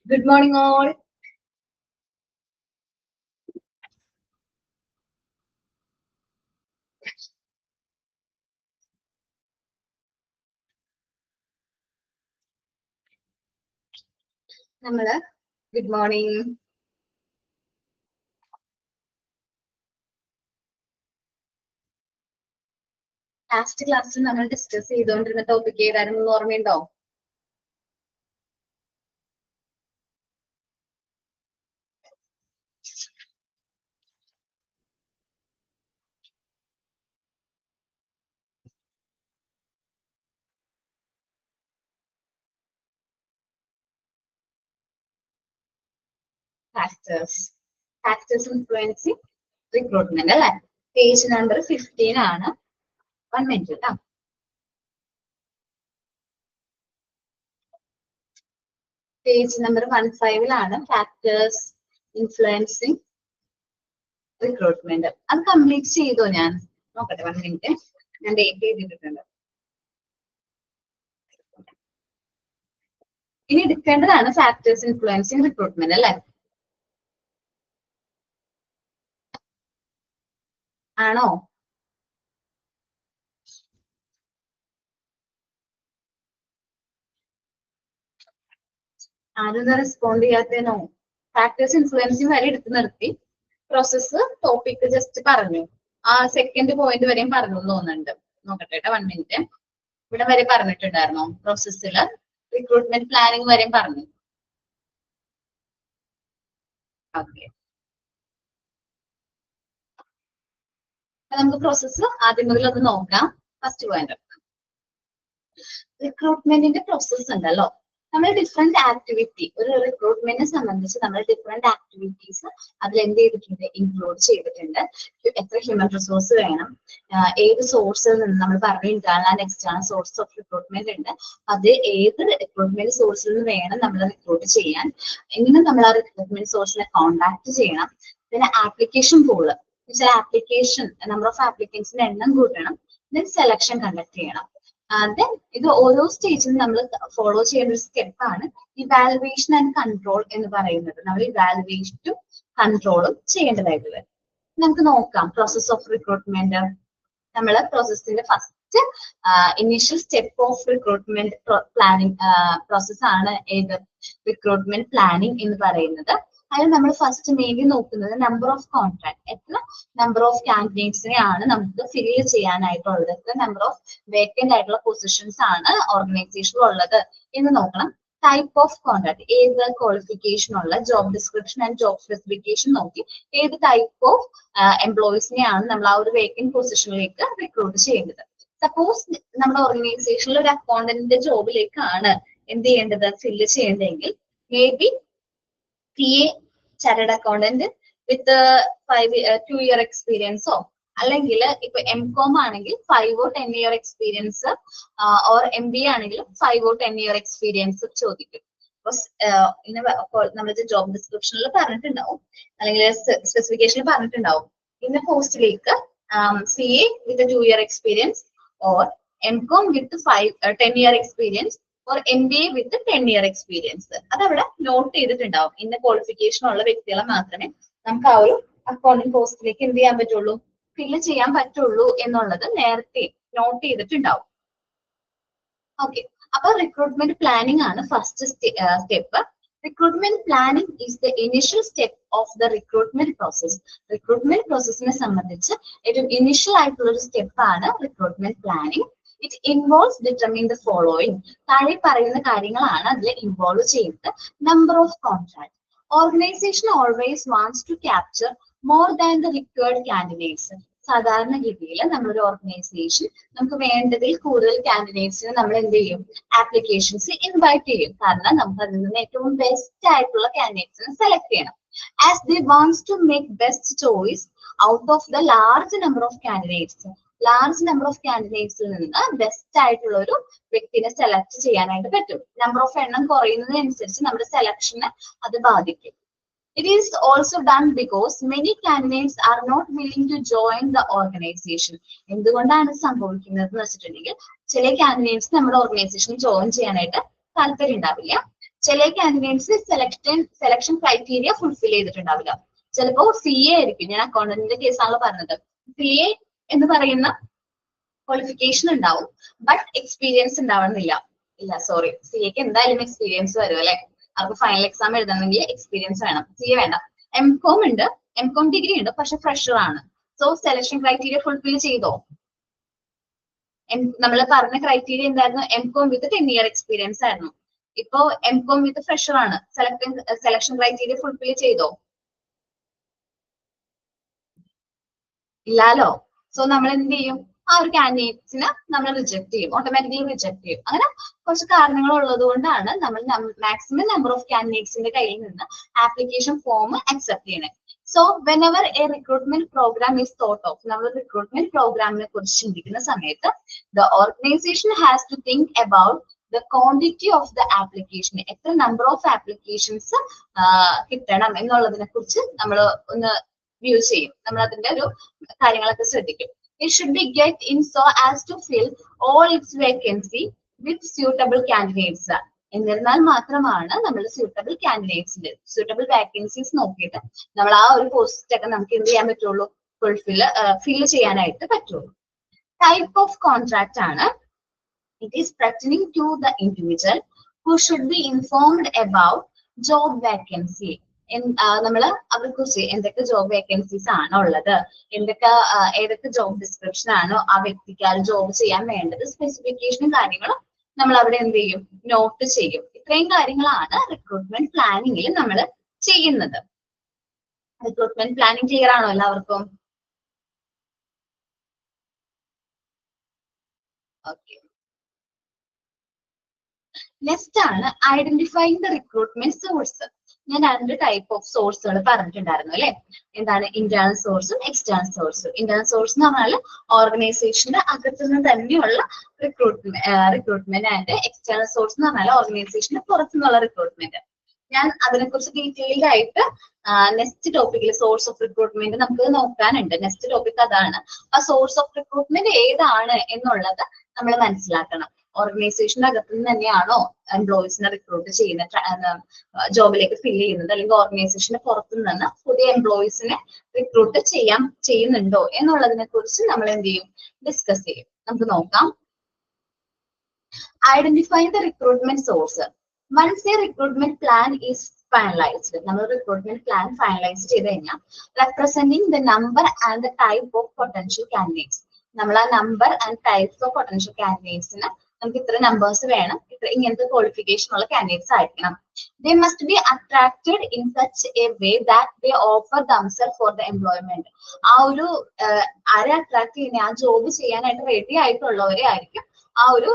Good morning, all. Good morning. Last class we discuss the topic ഏതായിരുന്നു Factors influencing recruitment. Page number 15 ആണ്. 1 minute. Page number 15 ആണ്. Factors influencing recruitment. അത് complete ചെയ്തോ ഞാൻ നോക്കട്ടെ 1 minute. ഞാൻ ഡേറ്റ് ചെയ്തിട്ടുണ്ട്. ഇനി എടുക്കേണ്ടതാണ് factors influencing recruitment അല്ലേ? ആണോ? ആരും റെസ്പോണ്ട് ചെയ്യാത്തേനോ? ഫാക്ടേഴ്സ് ഇൻഫ്ലുവൻസിങ് വരെ എടുത്തു നിർത്തി. പ്രോസസ്സ് ടോപ്പിക് ജസ്റ്റ് പറഞ്ഞു. ആ സെക്കൻഡ് പോയിന്റ് വരെയും പറഞ്ഞു തോന്നുന്നുണ്ട്. നോക്കട്ടെ 1 minute. ഇവിടെ വരെ പറഞ്ഞിട്ടുണ്ടായിരുന്നോ? പ്രോസസ്സിൽ റിക്രൂട്ട്മെന്റ് പ്ലാനിങ് വരെയും പറഞ്ഞു. ഓക്കെ, നമുക്ക് പ്രോസസ്സ് ആദ്യം മുതൽ ഒന്ന് നോക്കാം. ഫസ്റ്റ് പോയിന്റ്, റിക്രൂട്ട്മെന്റിന്റെ പ്രോസസ്സ് ഉണ്ടല്ലോ. നമ്മൾ ഡിഫറെന്റ് ആക്ടിവിറ്റി, ഒരു റിക്രൂട്ട്മെന്റിനെ സംബന്ധിച്ച് നമ്മൾ ഡിഫറെന്റ് ആക്ടിവിറ്റീസ് അതിൽ എന്ത് ചെയ്തിട്ടുണ്ട്, ഇൻക്ലൂഡ് ചെയ്തിട്ടുണ്ട്. എത്ര ഹ്യൂമൻ റിസോഴ്സ് വേണം, ഏത് സോഴ്സിൽ നിന്ന്, നമ്മൾ പറഞ്ഞു internal and external source of recruitment ഉണ്ട്. അത് ഏത് റിക്രൂട്ട്മെന്റ് സോഴ്സിൽ നിന്ന് വേണം നമ്മൾ റിക്രൂട്ട് ചെയ്യാൻ, എങ്ങനെ നമ്മൾ ആ റിക്രൂട്ട്മെന്റ് സോഴ്സിനെ കോൺടാക്ട് ചെയ്യണം. പിന്നെ application pool, application number of ആപ്ലിക്കൻസിന്റെ എണ്ണം കൂട്ടണം. ദെൻ സെലക്ഷൻ കണ്ടക്ട് ചെയ്യണം. ദെൻ ഇത് ഓരോ സ്റ്റേജിലും നമ്മൾ ഫോളോ ചെയ്യുന്ന ഒരു സ്റ്റെപ്പാണ് ഇവാലുവേഷൻ ആൻഡ് കൺട്രോൾ എന്ന് പറയുന്നത്. നമ്മൾ ഇവാലുവേഷനും കൺട്രോളും ചെയ്യേണ്ടതായിട്ടുള്ളത്. നമുക്ക് നോക്കാം പ്രോസസ് ഓഫ് റിക്രൂട്ട്മെന്റ്. നമ്മൾ പ്രോസസ്സിന്റെ first initial step of recruitment planning process ആണ് ഏത്, റിക്രൂട്ട്മെന്റ് പ്ലാനിങ് എന്ന് പറയുന്നത്. അതിൽ നമ്മൾ ഫസ്റ്റ് മെയിൻലി നോക്കുന്നത് നമ്പർ ഓഫ് കോൺട്രാക്ട്, എത്ര നമ്പർ ഓഫ് കാൻഡിഡേറ്റ്സിനെ ആണ് നമുക്ക് ഫില്ല് ചെയ്യാനായിട്ടുള്ളത്, എത്ര നമ്പർ ഓഫ് വേക്കന്റ് ആയിട്ടുള്ള പൊസിഷൻസ് ആണ് ഓർഗനൈസേഷനിൽ ഉള്ളത് എന്ന് നോക്കണം. ടൈപ്പ് ഓഫ് കോൺട്രാക്ട്, ഏത് ക്വാളിഫിക്കേഷൻ ഉള്ള, job description and job specification നോക്കി ഏത് ടൈപ്പ് ഓഫ് എംപ്ലോയീസിനെയാണ് നമ്മൾ ആ ഒരു വേക്കന്റ് പൊസിഷനിലേക്ക് റിക്രൂട്ട് ചെയ്യേണ്ടത്. സപ്പോസ് നമ്മുടെ ഓർഗനൈസേഷനിൽ ഒരു അക്കൗണ്ടന്റിന്റെ ജോബിലേക്കാണ് എന്ത് ചെയ്യേണ്ടത്, ഫില്ല് ചെയ്യേണ്ടതെങ്കിൽ may be PA chartered accountant with 2 year എക്സ്പീരിയൻസോ, അല്ലെങ്കിൽ ഇപ്പൊ MCOM ആണെങ്കിൽ 5 or 10 year experience, or MBA ആണെങ്കിൽ 5 or 10 year എക്സ്പീരിയൻസ് ചോദിക്കും. നമ്മുടെ ജോബ് ഡിസ്ക്രിപ്ഷനിൽ പറഞ്ഞിട്ടുണ്ടാവും, അല്ലെങ്കിൽ സ്പെസിഫിക്കേഷനിൽ പറഞ്ഞിട്ടുണ്ടാവും ഇന്ന പോസ്റ്റിലേക്ക് CA with 2 year experience, or MCOM with 10 year experience, or MBA with 10 year experience. അതവിടെ നോട്ട് ചെയ്തിട്ടുണ്ടാവും. ഇന്ന ക്വാളിഫിക്കേഷൻ ഉള്ള വ്യക്തികളെ മാത്രമേ നമുക്ക് ആ ഒരു അക്കൗണ്ടിംഗ് പോസ്റ്റിലേക്ക് എന്ത് ചെയ്യാൻ പറ്റുള്ളൂ, ഫില്ല് ചെയ്യാൻ പറ്റുള്ളൂ എന്നുള്ളത് നേരത്തെ നോട്ട് ചെയ്തിട്ടുണ്ടാവും. ഓക്കെ, അപ്പൊ റിക്രൂട്ട്മെന്റ് പ്ലാനിങ് ആണ് first step. Recruitment planning is the initial step of the recruitment process. റിക്രൂട്ട്മെന്റ് പ്രോസസ്സിനെ സംബന്ധിച്ച് ഏറ്റവും ഇനിഷ്യൽ ആയിട്ടുള്ള ഒരു സ്റ്റെപ്പ് ആണ് recruitment planning. It involves determining the following. താഴെ പറയുന്ന കാര്യങ്ങളാണ് അതിൽ ഇൻവോൾവ് ചെയ്യുന്നത്. Number of contract. Organisation always wants to capture more than the required candidates. സാധാരണഗതിയിൽ നമ്മളൊരു ഓർഗനൈസേഷൻ നമുക്ക് വേണ്ടതിൽ കൂടുതൽ കാൻഡിഡേറ്റ്സിന് നമ്മൾ എന്ത് ചെയ്യും, ആപ്ലിക്കേഷൻസ് ഇൻവൈറ്റ് ചെയ്യും. കാരണം നമുക്ക് അതിൽ നിന്ന് ഏറ്റവും ബെസ്റ്റ് ആയിട്ടുള്ള കാൻഡിഡേറ്റ്സിനെ സെലക്ട് ചെയ്യണം. As they wants to make best choice out of the large number of candidates. Large number of കാൻഡിഡേറ്റ്സിൽ നിന്ന് ബെസ്റ്റ് ആയിട്ടുള്ള ഒരു വ്യക്തിനെ സെലക്ട് ചെയ്യാനായിട്ട് പറ്റും. നമ്പർ ഓഫ് എണ്ണം കുറയുന്നതിനനുസരിച്ച് നമ്മുടെ സെലക്ഷനെ അത് ബാധിക്കും. It is also done because many candidates are not willing to join the organization. എന്തുകൊണ്ടാണ് സംഭവിക്കുന്നത് എന്ന് വെച്ചിട്ടുണ്ടെങ്കിൽ ചില കാൻഡിഡേറ്റ്സ് നമ്മുടെ ഓർഗനൈസേഷനിൽ ജോയിൻ ചെയ്യാനായിട്ട് താല്പര്യം ഉണ്ടാവില്ല. ചില കാൻഡിഡേറ്റ്സ് സെലക്ഷൻ ക്രൈറ്റീരിയ ഫുൾഫിൽ ചെയ്തിട്ടുണ്ടാവില്ല. ചിലപ്പോ CA ആയിരിക്കും, ഞാൻ അക്കൗണ്ടന്റിന്റെ കേസാണല്ലോ പറഞ്ഞത്. CA എന്ന് പറയുന്ന ക്വാളിഫിക്കേഷൻ ഉണ്ടാവും, ബട്ട് എക്സ്പീരിയൻസ് ഉണ്ടാവണമെന്നില്ല. ഇല്ല സോറി, CAക്ക് എന്തായാലും എക്സ്പീരിയൻസ് വരും അല്ലെ. അവർക്ക് ഫൈനൽ എക്സാം എഴുതണമെങ്കിൽ എക്സ്പീരിയൻസ് വേണം. CA വേണ്ട. MCOM ഉണ്ട്, MCOM ഡിഗ്രി ഉണ്ട്, പക്ഷെ ഫ്രഷർ ആണ്. സോ സെലക്ഷൻ ക്രൈറ്റീരിയ ഫുൾഫിൽ ചെയ്തോ? നമ്മൾ പറഞ്ഞ ക്രൈറ്റീരിയ എന്തായിരുന്നു? MCOM വിത്ത് 10 year എക്സ്പീരിയൻസ് ആയിരുന്നു. ഇപ്പോ MCOM വിത്ത് ഫ്രഷർ ആണ്. സെലക്ഷൻ ക്രൈറ്റീരിയ ഫുൾഫിൽ ചെയ്തോ? ഇല്ലാലോ. സോ നമ്മൾ എന്ത് ചെയ്യും? ആ ഒരു കാൻഡിഡേറ്റ്സിനെ നമ്മൾ റിജക്ട് ചെയ്യും, ഓട്ടോമാറ്റിക്കലി റിജക്ട് ചെയ്യും. അങ്ങനെ കുറച്ച് കാരണങ്ങൾ ഉള്ളത് കൊണ്ടാണ് നമ്മൾ മാക്സിമം നമ്പർ ഓഫ് കാൻഡിഡേറ്റ്സിന്റെ കയ്യിൽ നിന്ന് ആപ്ലിക്കേഷൻ ഫോം അക്സെപ്റ്റ് ചെയ്യണേ. So whenever a recruitment programme is thought of, നമ്മൾ റിക്രൂട്ട്മെന്റ് പ്രോഗ്രാമിനെ കുറിച്ച് ചിന്തിക്കുന്ന സമയത്ത് the organisation has to think about the quantity of the application, എത്ര നമ്പർ ഓഫ് ആപ്ലിക്കേഷൻസ് കിട്ടണം എന്നുള്ളതിനെ കുറിച്ച് നമ്മൾ ഒന്ന് വ്യൂ ചെയ്യും. നമ്മൾ അതിന്റെ ഒരു കാര്യങ്ങളൊക്കെ ശ്രദ്ധിക്കും. It should be get in so as to fill all its vacancy with suitable candidates. എന്നിരുന്നാൽ മാത്രമാണ് നമ്മൾ suitable candidates, suitable vacancies നോക്കിയിട്ട് നമ്മൾ ആ ഒരു പോസ്റ്റ് ഒക്കെ നമുക്ക് എന്ത് ചെയ്യാൻ പറ്റുള്ളൂ? ഫിൽ ചെയ്യാനായിട്ട് പറ്റുള്ളൂ. ടൈപ്പ് ഓഫ് കോൺട്രാക്ട് ആണ്. It is pertaining to the individual who should be informed about job vacancy. നമ്മൾ അവരെ കുറിച്ച് എന്തൊക്കെ ജോബ് വേക്കൻസീസ് ആണോ ഉള്ളത്, ഏതൊക്കെ ജോബ് ഡിസ്ക്രിപ്ഷൻ ആണോ ആ വ്യക്തിക്ക് ആ ജോബ് ചെയ്യാൻ വേണ്ടത്, സ്പെസിഫിക്കേഷനും കാര്യങ്ങളും നമ്മൾ അവിടെ എന്ത് ചെയ്യും? നോട്ട് ചെയ്യും. ഇത്രയും കാര്യങ്ങളാണ് റിക്രൂട്ട്മെന്റ് പ്ലാനിങ്ങിൽ നമ്മൾ ചെയ്യുന്നത്. റിക്രൂട്ട്മെന്റ് പ്ലാനിങ് ക്ലിയർ ആണോ എല്ലാവർക്കും? ഓക്കെ. നെക്സ്റ്റ് ആണ് ഐഡന്റിഫൈങ് ദ റിക്രൂട്ട്മെന്റ് സോഴ്സ്. ഞാൻ 2 ടൈപ്പ് ഓഫ് സോഴ്സുകൾ പറഞ്ഞിട്ടുണ്ടായിരുന്നു അല്ലെ. എന്താണ്? ഇന്റേണൽ സോഴ്സും എക്സ്റ്റേണൽ സോഴ്സും. ഇന്റേണൽ സോഴ്സ് എന്ന് പറഞ്ഞാൽ ഓർഗനൈസേഷന്റെ അകത്തു നിന്ന് തന്നെയുള്ള റിക്രൂട്ട്മെന്റ് ആൻഡ് എക്സ്റ്റേണൽ സോഴ്സ് എന്ന് പറഞ്ഞാൽ ഓർഗനൈസേഷന്റെ പുറത്തുനിന്നുള്ള റിക്രൂട്ട്മെന്റ്. ഞാൻ അതിനെക്കുറിച്ച് ഡീറ്റെയിൽഡ് ആയിട്ട് നെക്സ്റ്റ് ടോപ്പിക്കിൽ സോഴ്സ് ഓഫ് റിക്രൂട്ട്മെന്റ് നമുക്ക് നോക്കാനുണ്ട്. നെക്സ്റ്റ് ടോപ്പിക് അതാണ്. ആ സോഴ്സ് ഓഫ് റിക്രൂട്ട്മെന്റ് ഏതാണ് എന്നുള്ളത് നമ്മൾ മനസ്സിലാക്കണം. ഓർഗനൈസേഷന്റെ അകത്തു നിന്ന് തന്നെയാണോ എംപ്ലോയീസിനെ റിക്രൂട്ട് ചെയ്യുന്ന, ജോബിലേക്ക് ഫിൽ ചെയ്യുന്നത്, അല്ലെങ്കിൽ ഓർഗനൈസേഷന്റെ പുറത്തു നിന്ന് പുതിയ എംപ്ലോയീസിനെ റിക്രൂട്ട് ചെയ്യുന്നുണ്ടോ എന്നുള്ളതിനെ കുറിച്ച് നമ്മൾ എന്ത് ചെയ്യും? ഡിസ്കസ് ചെയ്യും. നമുക്ക് നോക്കാം. Identify the recruitment source. Once a recruitment plan is finalised, നമ്മൾ റിക്രൂട്ട്മെന്റ് പ്ലാൻ ഫൈനലൈസ് ചെയ്ത് കഴിഞ്ഞാൽ representing the number and the type of potential candidates, നമ്മൾ ആ number and types of potential കാൻഡിഡേറ്റ്സിന് നമുക്ക് ഇത്ര നമ്പേഴ്സ് വേണം, ഇങ്ങനത്തെ ക്വാളിഫിക്കേഷൻ ഉള്ള കാൻഡിഡേറ്റ്സ് ആയിരിക്കണം. They must be attracted in such a way that they offer themselves for the employment. ആ ഒരു ആരെ അട്രാക്ട് ചെയ്യുന്ന, ആ ജോബ് ചെയ്യാനായിട്ട് റെഡി ആയിട്ടുള്ളവരെ ആയിരിക്കും ആ ഒരു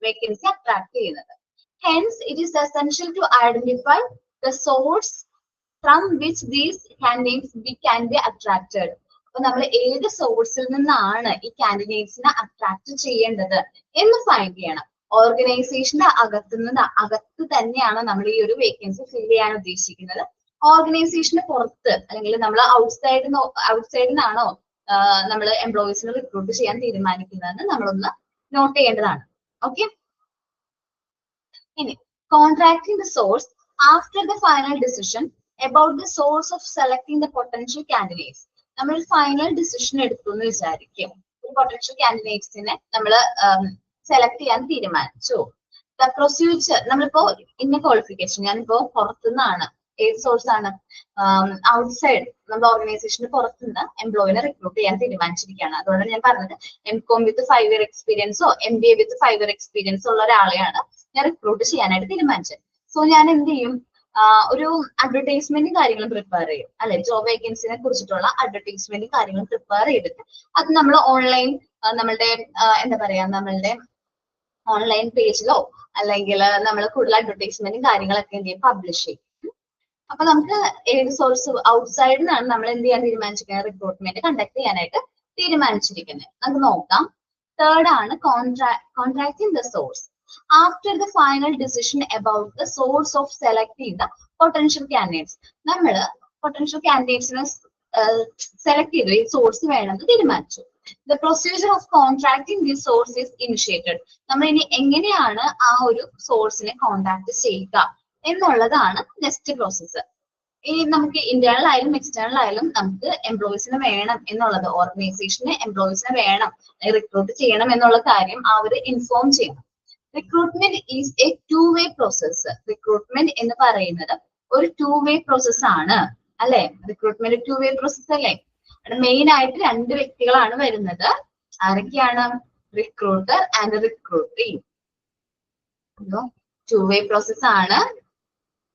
വേക്കൻസി അട്രാക്ട് ചെയ്യുന്നത്. Hence, it is essential to identify the source from which these candidates can be attracted. അപ്പൊ നമ്മൾ ഏത് സോഴ്സിൽ നിന്നാണ് ഈ കാൻഡിഡേറ്റ്സിനെ അട്രാക്ട് ചെയ്യേണ്ടത് എന്ന് ഫൈൻഡ് ചെയ്യണം. ഓർഗനൈസേഷന്റെ അകത്ത് തന്നെയാണ് നമ്മൾ ഈ ഒരു വേക്കൻസി ഫിൽ ചെയ്യാൻ ഉദ്ദേശിക്കുന്നത്, ഓർഗനൈസേഷന് പുറത്ത് അല്ലെങ്കിൽ നമ്മൾ ഔട്ട്സൈഡിനാണോ നമ്മൾ എംപ്ലോയീസിനെ റിക്രൂട്ട് ചെയ്യാൻ തീരുമാനിക്കുന്നതെന്ന് നമ്മളൊന്ന് നോട്ട് ചെയ്യേണ്ടതാണ്. ഓക്കെ. ഇനി contracting the source after the final decision about the source of selecting the potential candidates. നമ്മൾ ഫൈനൽ ഡിസിഷൻ എടുത്തു എന്ന് വിചാരിക്കും, ഒരു പൊട്ടൻഷ്യൽ കാൻഡിഡേറ്റ്സിനെ നമ്മൾ സെലക്ട് ചെയ്യാൻ തീരുമാനിച്ചു. ദ പ്രൊസീജിയർ, നമ്മളിപ്പോ ഇന്ന ക്വാളിഫിക്കേഷൻ, ഞാനിപ്പോ പുറത്തുനിന്നാണ്, ഏത് സോഴ്സ് ആണ്? ഔട്ട്സൈഡ്, നമ്മുടെ ഓർഗനൈസേഷന് പുറത്തുനിന്ന് എംപ്ലോയിനെ റിക്രൂട്ട് ചെയ്യാൻ തീരുമാനിച്ചിരിക്കുകയാണ്. അതുകൊണ്ടാണ് ഞാൻ പറഞ്ഞത് MCOM വിത്ത് 5 year എക്സ്പീരിയൻസോ MBA വിത്ത് 5 year എക്സ്പീരിയൻസോ ഉള്ള ഒരാളെയാണ് ഞാൻ റിക്രൂട്ട് ചെയ്യാനായിട്ട് തീരുമാനിച്ചത്. സോ ഞാൻ എന്ത് ചെയ്യും? ഒരു അഡ്വർടൈസ്മെന്റും കാര്യങ്ങളും പ്രിപ്പയർ ചെയ്യും അല്ലെ. ജോബ് വേക്കൻസിനെ കുറിച്ചിട്ടുള്ള അഡ്വർടൈസ്മെന്റും കാര്യങ്ങളും പ്രിപ്പയർ ചെയ്തിട്ട് അത് നമ്മൾ ഓൺലൈൻ, നമ്മളുടെ എന്താ പറയാ, നമ്മളുടെ ഓൺലൈൻ പേജിലോ അല്ലെങ്കിൽ നമ്മൾ കൂടുതൽ അഡ്വർടൈസ്മെന്റും കാര്യങ്ങളൊക്കെ എന്ത് ചെയ്യും? പബ്ലിഷ് ചെയ്യും. അപ്പൊ നമുക്ക് ഏത് സോഴ്സ് ഔട്ട്സൈഡിൽ നിന്നാണ് നമ്മൾ എന്ത് ചെയ്യാൻ തീരുമാനിച്ചിരിക്കുന്നത്? റിക്രൂട്ട്മെന്റ് കണ്ടക്ട് ചെയ്യാനായിട്ട് തീരുമാനിച്ചിരിക്കുന്നത്. നമുക്ക് നോക്കാം. തേർഡ് ആണ് contracting the source. After the final decision about the source of selecting the potential candidates, നമ്മൾ പൊട്ടൻഷ്യൽ കാൻഡിഡേറ്റ്സിനെ സെലക്ട് ചെയ്തു, ഈ സോഴ്സ് വേണമെന്ന് തീരുമാനിച്ചു. The procedure of contracting this source is initiated. നമ്മൾ ഇനി എങ്ങനെയാണ് ആ ഒരു സോഴ്സിനെ കോൺടാക്ട് ചെയ്യുക എന്നുള്ളതാണ് നെക്സ്റ്റ് പ്രോസസ്സ്. ഈ നമുക്ക് ഇന്റേണൽ ആയാലും എക്സ്റ്റേണൽ ആയാലും നമുക്ക് എംപ്ലോയീസിനെ വേണം എന്നുള്ളത്, ഓർഗനൈസേഷന് എംപ്ലോയീസിനെ വേണം, റിക്രൂട്ട് ചെയ്യണം എന്നുള്ള കാര്യം അവർ ഇൻഫോം ചെയ്യണം. Recruitment is a two way process. Recruitment എന്ന് പറയുന്നത് ഒരു ടു വേ പ്രോസസ് ആണ് അല്ലെ? റിക്രൂട്ട്മെന്റ് ടു വേ പ്രോസസ് അല്ലേ? മെയിൻ ആയിട്ട് രണ്ട് വ്യക്തികളാണ് വരുന്നത്. ആരൊക്കെയാണ്? Recruiter and recruitee. Two way process ആണ്.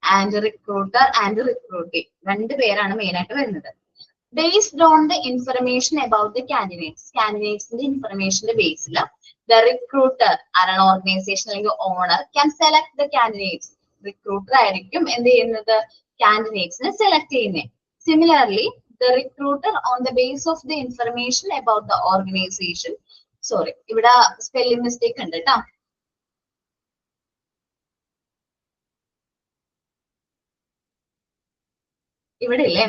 ആൻഡ് റിക്രൂട്ടർ ആൻഡ് റിക്രൂട്ടി രണ്ട് പേരാണ് മെയിൻ ആയിട്ട് വരുന്നത്. Based on the information about the candidates, കാൻഡിഡേറ്റ്സിന്റെ ഇൻഫർമേഷന്റെ ബേസിൽ ദ റിക്രൂട്ടർ ആരാണ്? ഓർഗനൈസേഷൻ അല്ലെങ്കിൽ owner can select the candidates. Recruiter ആയിരിക്കും എന്ത് ചെയ്യുന്നത്? കാൻഡിഡേറ്റ്സിനെ സെലക്ട് ചെയ്യുന്നത്. Similarly the recruiter on the base of the information about the organization. Sorry, ഇവിടെ സ്പെല്ലിംഗ് മിസ്റ്റേക്ക് ഉണ്ട് കേട്ടോ. ഇവിടെ ഇല്ലേ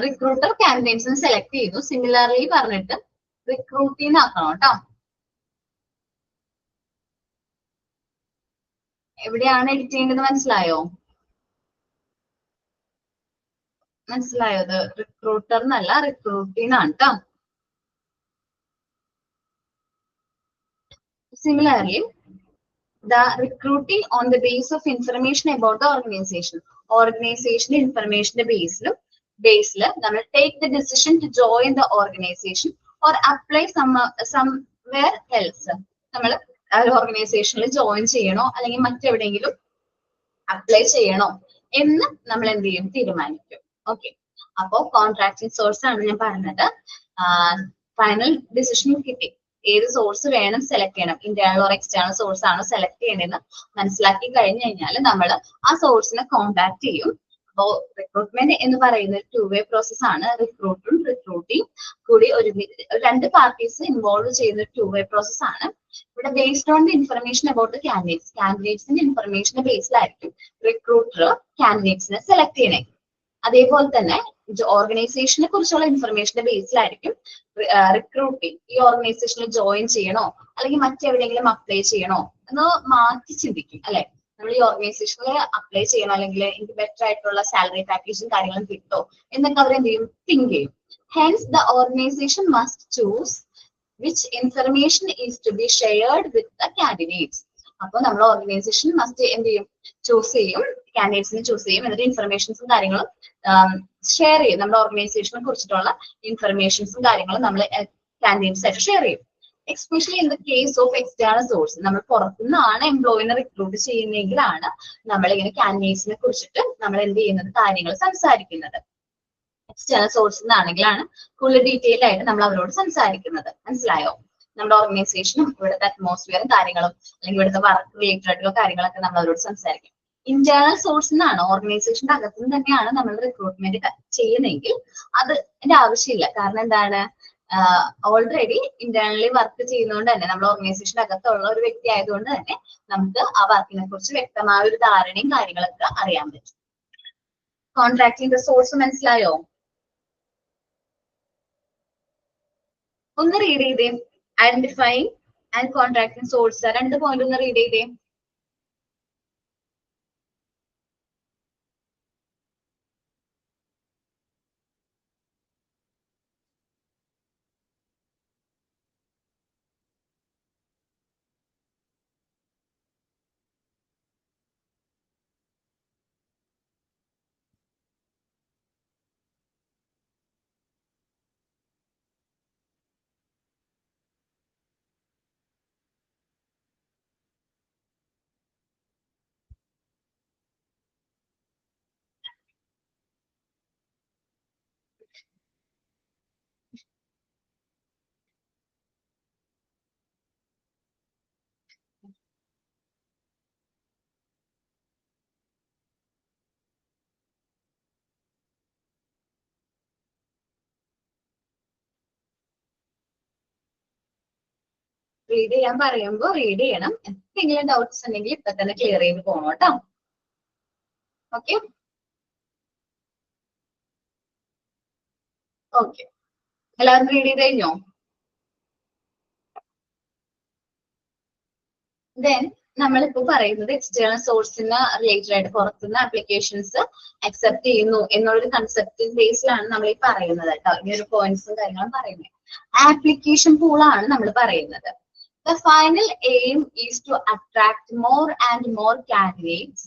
റിക്രൂട്ടർ കാൻഡിഡേറ്റ്സിനെ സെലക്ട് ചെയ്യുന്നു. സിമിലർലി പറഞ്ഞിട്ട് റിക്രൂട്ടിന്ന് ആക്കണം കേട്ടോ. എവിടെയാണ് എഡിറ്റ് ചെയ്യേണ്ടത് മനസ്സിലായോ? മനസ്സിലായോ? അത് റിക്രൂട്ടർ എന്നല്ല റിക്രൂട്ടിന്നാണ് കേട്ടോ. Similarly, the recruiting on the base of information about the organization. Organization information base നമ്മൾ take the decision to join the organization or apply somewhere else. നമ്മൾ ആ ഒരു ഓർഗനൈസേഷനിൽ ജോയിൻ ചെയ്യണോ അല്ലെങ്കിൽ മറ്റെവിടെയെങ്കിലും അപ്ലൈ ചെയ്യണോ എന്ന് നമ്മൾ എന്ത് ചെയ്യും? തീരുമാനിക്കും. ഓക്കെ, അപ്പോ കോൺട്രാക്ടിങ് സോഴ്സ് ആണ് ഞാൻ പറഞ്ഞത്. ഫൈനൽ ഡിസിഷൻ കിട്ടി. ഏത് സോഴ്സ് വേണം സെലക്ട് ചെയ്യണം, ഇന്റേണൽ ഓർ എക്സ്റ്റേണൽ സോഴ്സ് ആണ് സെലക്ട് ചെയ്യണമെന്ന് മനസ്സിലാക്കി കഴിഞ്ഞു കഴിഞ്ഞാൽ നമ്മൾ ആ സോഴ്സിനെ കോൺടാക്ട് ചെയ്യും. അപ്പോ റിക്രൂട്ട്മെന്റ് എന്ന് പറയുന്ന ടു വേ പ്രോസസ് ആണ്. റിക്രൂട്ടും റിക്രൂട്ടിയും കൂടി രണ്ട് പാർട്ടീസ് ഇൻവോൾവ് ചെയ്യുന്ന ടു വേ പ്രോസസ് ആണ്. ഇവിടെ based on the information about the candidates, കാൻഡിഡേറ്റ്സിന്റെ ഇൻഫർമേഷന്റെ ബേസിലായിരിക്കും റിക്രൂട്ടർ കാൻഡിഡേറ്റ്സിനെ സെലക്ട് ചെയ്യണേ. അതേപോലെ തന്നെ ഓർഗനൈസേഷനെ കുറിച്ചുള്ള ഇൻഫർമേഷന്റെ ബേസിലായിരിക്കും റിക്രൂട്ടിങ് ഈ ഓർഗനൈസേഷനിൽ ജോയിൻ ചെയ്യണോ അല്ലെങ്കിൽ മറ്റെവിടെയെങ്കിലും അപ്ലൈ ചെയ്യണോ എന്ന് മാറ്റി ചിന്തിക്കും അല്ലെ? നമ്മൾ ഈ ഓർഗനൈസേഷനിൽ അപ്ലൈ ചെയ്യണോ അല്ലെങ്കിൽ എനിക്ക് ബെറ്റർ ആയിട്ടുള്ള സാലറി പാക്കേജും കാര്യങ്ങളും കിട്ടോ എന്നൊക്കെ അവർ എന്ത് ചെയ്യും? തിങ്ക് ചെയ്യും. Hence the organisation must choose which information is to be shared with the candidates. അപ്പൊ നമ്മൾ ഓർഗനൈസേഷൻ മസ്റ്റ് എന്ത് ചെയ്യും? ചൂസ് ചെയ്യും, കാൻഡിഡേറ്റ്സിനെ ചൂസ് ചെയ്യും. എന്നിട്ട് ഇൻഫർമേഷൻസും കാര്യങ്ങളും ഷെയർ ചെയ്യും. നമ്മുടെ ഓർഗനൈസേഷനെ കുറിച്ചിട്ടുള്ള ഇൻഫർമേഷൻസും കാര്യങ്ങളും നമ്മൾ കാൻഡിഡേറ്റ്സ് ആയിട്ട് ഷെയർ ചെയ്യും. Especially in the case of external source, നമ്മൾ പുറത്തുനിന്നാണ് എംപ്ലോയിനെ റിക്രൂട്ട് ചെയ്യുന്നതെങ്കിലാണ് നമ്മൾ ഇങ്ങനെ കാൻഡിഡേറ്റ്സിനെ കുറിച്ചിട്ട് നമ്മൾ എന്ത് ചെയ്യുന്നത്? കാര്യങ്ങൾ സംസാരിക്കുന്നത്. എക്സ്റ്റേണൽ സോഴ്സ് എന്നാണെങ്കിലാണ് കൂടുതൽ ഡീറ്റെയിൽ ആയിട്ട് നമ്മൾ അവരോട് സംസാരിക്കുന്നത്. മനസ്സിലായോ? നമ്മുടെ ഓർഗനൈസേഷനും ഇവിടുത്തെ അറ്റ്മോസ്ഫിയറും കാര്യങ്ങളും അല്ലെങ്കിൽ ഇവിടുത്തെ വർക്ക് റിലേറ്റഡ് ആയിട്ടുള്ള കാര്യങ്ങളൊക്കെ നമ്മൾ അവരോട് സംസാരിക്കും. ഇന്റേണൽ സോഴ്സ് എന്നാണ്, ഓർഗനൈസേഷന്റെ അകത്തുനിന്ന് തന്നെയാണ് നമ്മൾ റിക്രൂട്ട്മെന്റ് ചെയ്യുന്നതെങ്കിൽ അതിന്റെ ആവശ്യമില്ല. കാരണം എന്താണ്? ഓൾറെഡി ഇന്റേണലി വർക്ക് ചെയ്യുന്നതുകൊണ്ട് തന്നെ നമ്മൾ ഓർഗനൈസേഷന്റെ അകത്തുള്ള ഒരു വ്യക്തി ആയതുകൊണ്ട് തന്നെ നമുക്ക് ആ വർക്കിനെ കുറിച്ച് വ്യക്തമായ ഒരു ധാരണയും കാര്യങ്ങളൊക്കെ അറിയാൻ പറ്റും. കോൺട്രാക്ടിന്റെ സോഴ്സ് മനസ്സിലായോ? ഒന്ന് റീഡ് ചെയ്തേ. ഐഡന്റിഫൈങ് ആൻഡ് കോൺട്രാക്ടിങ് സോഴ്സ്, രണ്ട് പോയിന്റ് ഒന്ന് റീഡ് ചെയ്തേ. റീഡ് ചെയ്യാൻ പറയുമ്പോൾ റീഡ് ചെയ്യണം. എന്തെങ്കിലും ഡൗട്ട്സ് ഉണ്ടെങ്കിൽ ഇപ്പൊ തന്നെ ക്ലിയർ ചെയ്ത് പോകണം കേട്ടോ. ഓക്കെ ഓക്കെ, എല്ലാവരും റീഡ് ചെയ്ത് കഴിഞ്ഞോ? ദെൻ നമ്മളിപ്പോ പറയുന്നത് എക്സ്റ്റേണൽ സോഴ്സിന് റിലേറ്റഡ് ആയിട്ട് പുറത്തുനിന്ന് ആപ്ലിക്കേഷൻസ് അക്സെപ്റ്റ് ചെയ്യുന്നു എന്നുള്ളൊരു കൺസെപ്റ്റ് ബേസിലാണ് നമ്മൾ ഈ പറയുന്നത് കേട്ടോ. ഈ ഒരു പോയിന്റ്സും കാര്യങ്ങളും പറയുന്നത്. ആപ്ലിക്കേഷൻ പൂളാണ് നമ്മൾ പറയുന്നത്. The final aim is to attract more and more candidates.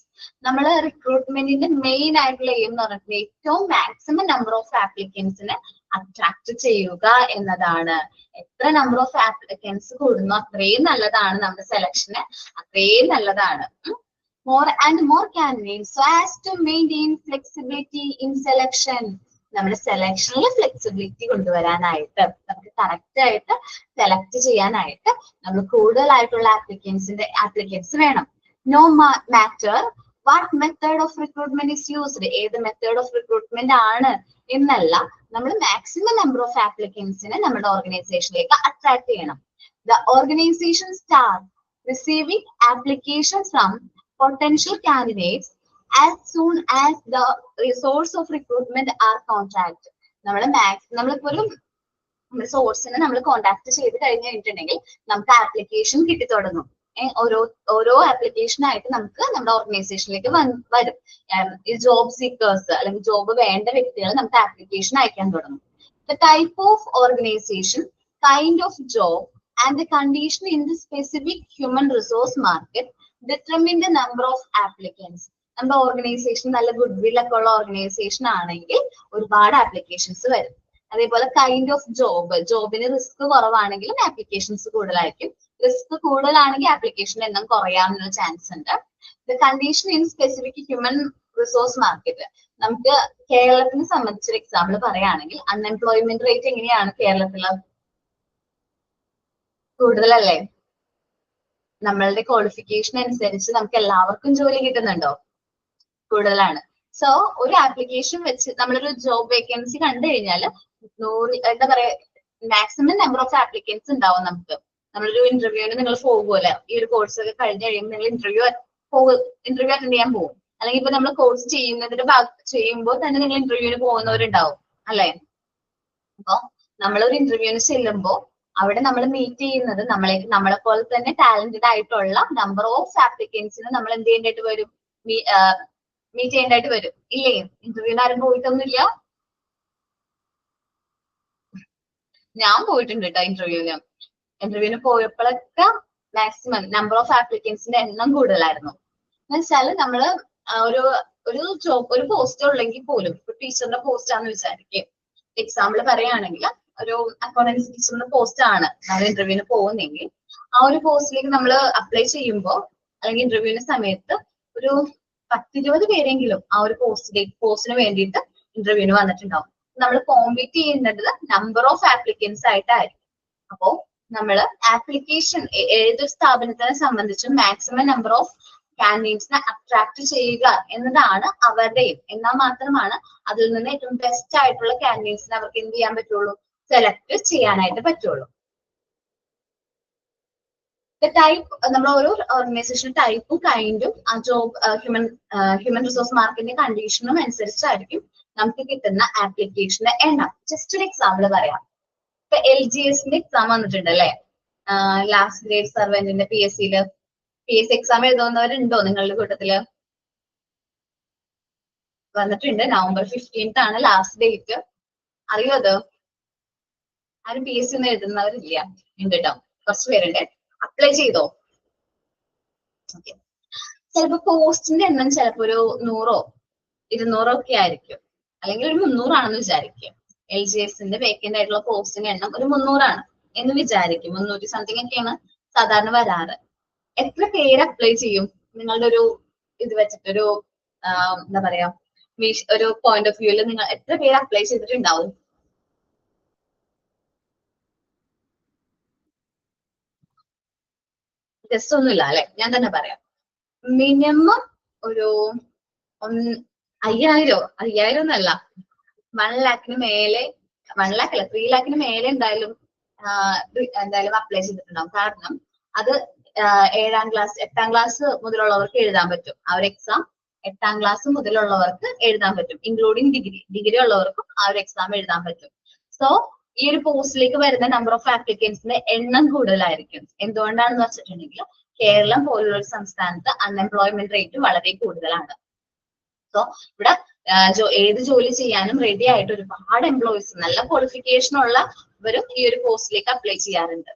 നമ്മൾ റിക്രൂട്ട്മെന്റിന്റെ മെയിൻ ആയിട്ടുള്ള എയിം എന്ന് പറഞ്ഞിട്ട് ഏറ്റവും മാക്സിമം നമ്പർ ഓഫ് ആപ്ലിക്കൻസിനെ അട്രാക്ട് ചെയ്യുക എന്നതാണ്. എത്ര നമ്പർ ഓഫ് ആപ്ലിക്കൻസ് കൂടുന്നു അത്രയും നല്ലതാണ്, നമ്മുടെ സെലക്ഷന് അത്രയും നല്ലതാണ്. More and more candidates so as to maintain flexibility in selection. നമ്മുടെ സെലക്ഷനിൽ ഫ്ലെക്സിബിലിറ്റി കൊണ്ടുവരാനായിട്ട്, നമുക്ക് കറക്റ്റ് ആയിട്ട് സെലക്ട് ചെയ്യാനായിട്ട് നമ്മൾ കൂടുതലായിട്ടുള്ള ആപ്ലിക്കൻസ് വേണം. No matter what method of recruitment is used, ഏത് മെത്തേഡ് ഓഫ് റിക്രൂട്ട്മെന്റ് ആണ് എന്നല്ല, നമ്മൾ മാക്സിമം നമ്പർ ഓഫ് ആപ്ലിക്കൻസിനെ നമ്മുടെ ഓർഗനൈസേഷനിലേക്ക് അട്രാക്ട് ചെയ്യണം. The organisation start receiving application from potential candidates as soon as the source of recruitment are contact. നമ്മളിപ്പോ ഒരു സോഴ്സിനെ നമ്മൾ കോണ്ടാക്ട് ചെയ്ത് കഴിഞ്ഞിട്ടുണ്ടെങ്കിൽ നമുക്ക് ആപ്ലിക്കേഷൻ കിട്ടി തുടങ്ങും. ഓരോ ആപ്ലിക്കേഷൻ ആയിട്ട് നമുക്ക് നമ്മുടെ ഓർഗനൈസേഷനിലേക്ക് വരും. ഈ ജോബ് സീക്കേഴ്സ് അല്ലെങ്കിൽ ജോബ് വേണ്ട വ്യക്തികൾ നമുക്ക് ആപ്ലിക്കേഷൻ അയക്കാൻ തുടങ്ങും. The type of organisation, kind of job and the condition in the specific human resource market determine the number of applicants. നമ്മുടെ ഓർഗനൈസേഷൻ നല്ല ഗുഡ് വിൽ ഒക്കെ ഉള്ള ഓർഗനൈസേഷൻ ആണെങ്കിൽ ഒരുപാട് ആപ്ലിക്കേഷൻസ് വരും. അതേപോലെ കൈൻഡ് ഓഫ് ജോബിന് റിസ്ക് കുറവാണെങ്കിലും ആപ്ലിക്കേഷൻസ് കൂടുതലായിരിക്കും. റിസ്ക് കൂടുതലാണെങ്കിൽ ആപ്ലിക്കേഷൻ എണ്ണം കുറയാനുള്ള ചാൻസ് ഉണ്ട്. The condition in specific human resource market. നമുക്ക് കേരളത്തിനെ സംബന്ധിച്ചൊരു എക്സാമ്പിൾ പറയുകയാണെങ്കിൽ അൺഎംപ്ലോയ്മെന്റ് റേറ്റ് എങ്ങനെയാണ് കേരളത്തില്? കൂടുതലല്ലേ? നമ്മളുടെ ക്വാളിഫിക്കേഷൻ അനുസരിച്ച് നമുക്ക് എല്ലാവർക്കും ജോലി കിട്ടുന്നുണ്ടോ? കൂടുതലാണ്. സോ ഒരു ആപ്ലിക്കേഷൻ വെച്ച് നമ്മളൊരു ജോബ് വേക്കൻസി കണ്ടു കഴിഞ്ഞാൽ എന്താ പറയാ, മാക്സിമം നമ്പർ ഓഫ് ആപ്ലിക്കൻസ് ഉണ്ടാവും നമുക്ക്. നമ്മളൊരു ഇന്റർവ്യൂവിന് നിങ്ങൾ പോകുമല്ലോ, ഈ ഒരു കോഴ്സ് ഒക്കെ കഴിഞ്ഞ് കഴിയുമ്പോൾ നിങ്ങൾ ഇന്റർവ്യൂ അറ്റൻഡ് ചെയ്യാൻ പോകും. അല്ലെങ്കിൽ ഇപ്പൊ നമ്മൾ കോഴ്സ് ചെയ്യുമ്പോൾ തന്നെ നിങ്ങൾ ഇന്റർവ്യൂവിന് പോകുന്നവരുണ്ടാവും അല്ലെ? അപ്പൊ നമ്മളൊരു ഇന്റർവ്യൂവിന് ചെല്ലുമ്പോൾ അവിടെ നമ്മൾ മീറ്റ് ചെയ്യുന്നത് നമ്മളെ പോലെ തന്നെ ടാലന്റഡ് ആയിട്ടുള്ള നമ്പർ ഓഫ് ആപ്ലിക്കൻസിന് നമ്മൾ എന്ത് ചെയ്യേണ്ടതായിട്ട് വരും? മീറ്റ് ചെയ്യേണ്ടതായിട്ട് വരും ഇല്ലേ? ഇന്റർവ്യൂവിന് ആരും പോയിട്ടൊന്നുമില്ല? ഞാൻ പോയിട്ടുണ്ട് കേട്ടോ ഇന്റർവ്യൂവിന് പോയപ്പോഴൊക്കെ മാക്സിമം നമ്പർ ഓഫ് ആപ്ലിക്കൻസിന്റെ എണ്ണം കൂടുതലായിരുന്നു. എന്ന് വെച്ചാല് നമ്മള് ഒരു പോസ്റ്റ് ഉള്ളെങ്കിൽ പോലും, ഇപ്പൊ ടീച്ചറിന്റെ പോസ്റ്റ് ആണെന്ന് വിചാരിക്കും, എക്സാമ്പിൾ പറയുകയാണെങ്കിൽ ഒരു അക്കൗണ്ടൻസി ടീച്ചറിന്റെ പോസ്റ്റ് ആണ് നമ്മൾ ഇന്റർവ്യൂവിന് പോകുന്നെങ്കിൽ, ആ ഒരു പോസ്റ്റിലേക്ക് നമ്മൾ അപ്ലൈ ചെയ്യുമ്പോൾ അല്ലെങ്കിൽ ഇന്റർവ്യൂവിന്റെ സമയത്ത് ഒരു 10-20 പേരെങ്കിലും ആ ഒരു പോസ്റ്റിന് വേണ്ടിയിട്ട് ഇന്റർവ്യൂവിന് വന്നിട്ടുണ്ടാവും. നമ്മൾ കോമ്പീറ്റ് ചെയ്യുന്നത് നമ്പർ ഓഫ് ആപ്ലിക്കൻസ് ആയിട്ടായിരിക്കും. അപ്പോ നമ്മൾ ആപ്ലിക്കേഷൻ ഏതൊരു സ്ഥാപനത്തിനെ സംബന്ധിച്ചും മാക്സിമം നമ്പർ ഓഫ് കാൻഡിഡേറ്റ്സിനെ അട്രാക്ട് ചെയ്യുക എന്നതാണ് അവരുടെയും. എന്നാൽ മാത്രമാണ് അതിൽ നിന്ന് ഏറ്റവും ബെസ്റ്റ് ആയിട്ടുള്ള കാൻഡിഡേറ്റ്സിനെ അവർക്ക് എന്ത് ചെയ്യാൻ പറ്റുള്ളൂ? സെലക്ട് ചെയ്യാനായിട്ട് പറ്റുള്ളൂ. ടൈപ്പ്, നമ്മൾ ഓരോ ഓർഗനൈസേഷൻ ടൈപ്പും കൈൻഡും ആ ജോബ് ഹ്യൂമൻ റിസോഴ്സ് മാർക്കറ്റിന്റെ കണ്ടീഷനും അനുസരിച്ചായിരിക്കും നമുക്ക് കിട്ടുന്ന ആപ്ലിക്കേഷന്റെ എണ്ണം. ജസ്റ്റ് ഒരു എക്സാമ്പിൾ പറയാം. ഇപ്പൊ LGSന്റെ എക്സാം വന്നിട്ടുണ്ട് അല്ലെ? ലാസ്റ്റ് ഗ്രേഡ് സർവന്റിന്റെ PSC എക്സാം എഴുതുന്നവരുണ്ടോ നിങ്ങളുടെ കൂട്ടത്തില്? വന്നിട്ടുണ്ട്. November 15th ആണ് ലാസ്റ്റ് ഡേറ്റ്. അറിയോ അത്? ആരും PSC ഒന്നും എഴുതുന്നവരില്ല? ഉണ്ട് കേട്ടോ, കുറച്ച് പേരുണ്ട്. അപ്ലൈ ചെയ്തോ? ചിലപ്പോ പോസ്റ്റിന്റെ എണ്ണം ചിലപ്പോ ഒരു 100-200 ഒക്കെ ആയിരിക്കും, അല്ലെങ്കിൽ ഒരു 300 ആണെന്ന് വിചാരിക്കും. LGSന്റെ വേക്കന്റ് ആയിട്ടുള്ള പോസ്റ്റിന്റെ എണ്ണം ഒരു 300 ആണ് എന്ന് വിചാരിക്കും. 300 സംതിങ് ഒക്കെയാണ് സാധാരണ വരാറ്. എത്ര പേര് അപ്ലൈ ചെയ്യും? നിങ്ങളുടെ ഒരു ഇത് വെച്ചിട്ടൊരു എന്താ പറയാ, ഒരു പോയിന്റ് ഓഫ് വ്യൂല് നിങ്ങൾ എത്ര പേര് അപ്ലൈ ചെയ്തിട്ടുണ്ടാവും? ജസ്റ്റ് ഒന്നുമില്ല അല്ലെ? ഞാൻ തന്നെ പറയാം. മിനിമം ഒരു 5000 ഒന്നല്ല, 1 lakhന് മേലെ, 1 lakh അല്ല 3 lakhന് മേലെ എന്തായാലും അപ്ലൈ ചെയ്തിട്ടുണ്ടാവും. കാരണം അത് 8ാം ക്ലാസ് മുതലുള്ളവർക്ക് എഴുതാൻ പറ്റും. ആ ഒരു എക്സാം 8ാം ക്ലാസ് മുതലുള്ളവർക്ക് എഴുതാൻ പറ്റും, ഇൻക്ലൂഡിങ് ഡിഗ്രി ഉള്ളവർക്കും ആ ഒരു എക്സാം എഴുതാൻ പറ്റും. സോ ഈ ഒരു പോസ്റ്റിലേക്ക് വരുന്ന നമ്പർ ഓഫ് ആപ്ലിക്കൻസിന്റെ എണ്ണം കൂടുതലായിരിക്കും. എന്തുകൊണ്ടാണെന്ന് വെച്ചിട്ടുണ്ടെങ്കിൽ കേരളം പോലുള്ള ഒരു സംസ്ഥാനത്ത് അൺഎംപ്ലോയ്മെന്റ് റേറ്റ് വളരെ കൂടുതലാണ്. സോ ഇവിടെ ഏത് ജോലി ചെയ്യാനും റെഡി ആയിട്ട് ഒരുപാട് എംപ്ലോയീസ് നല്ല ക്വാളിഫിക്കേഷൻ ഉള്ളവരും ഈ ഒരു പോസ്റ്റിലേക്ക് അപ്ലൈ ചെയ്യാറുണ്ട്.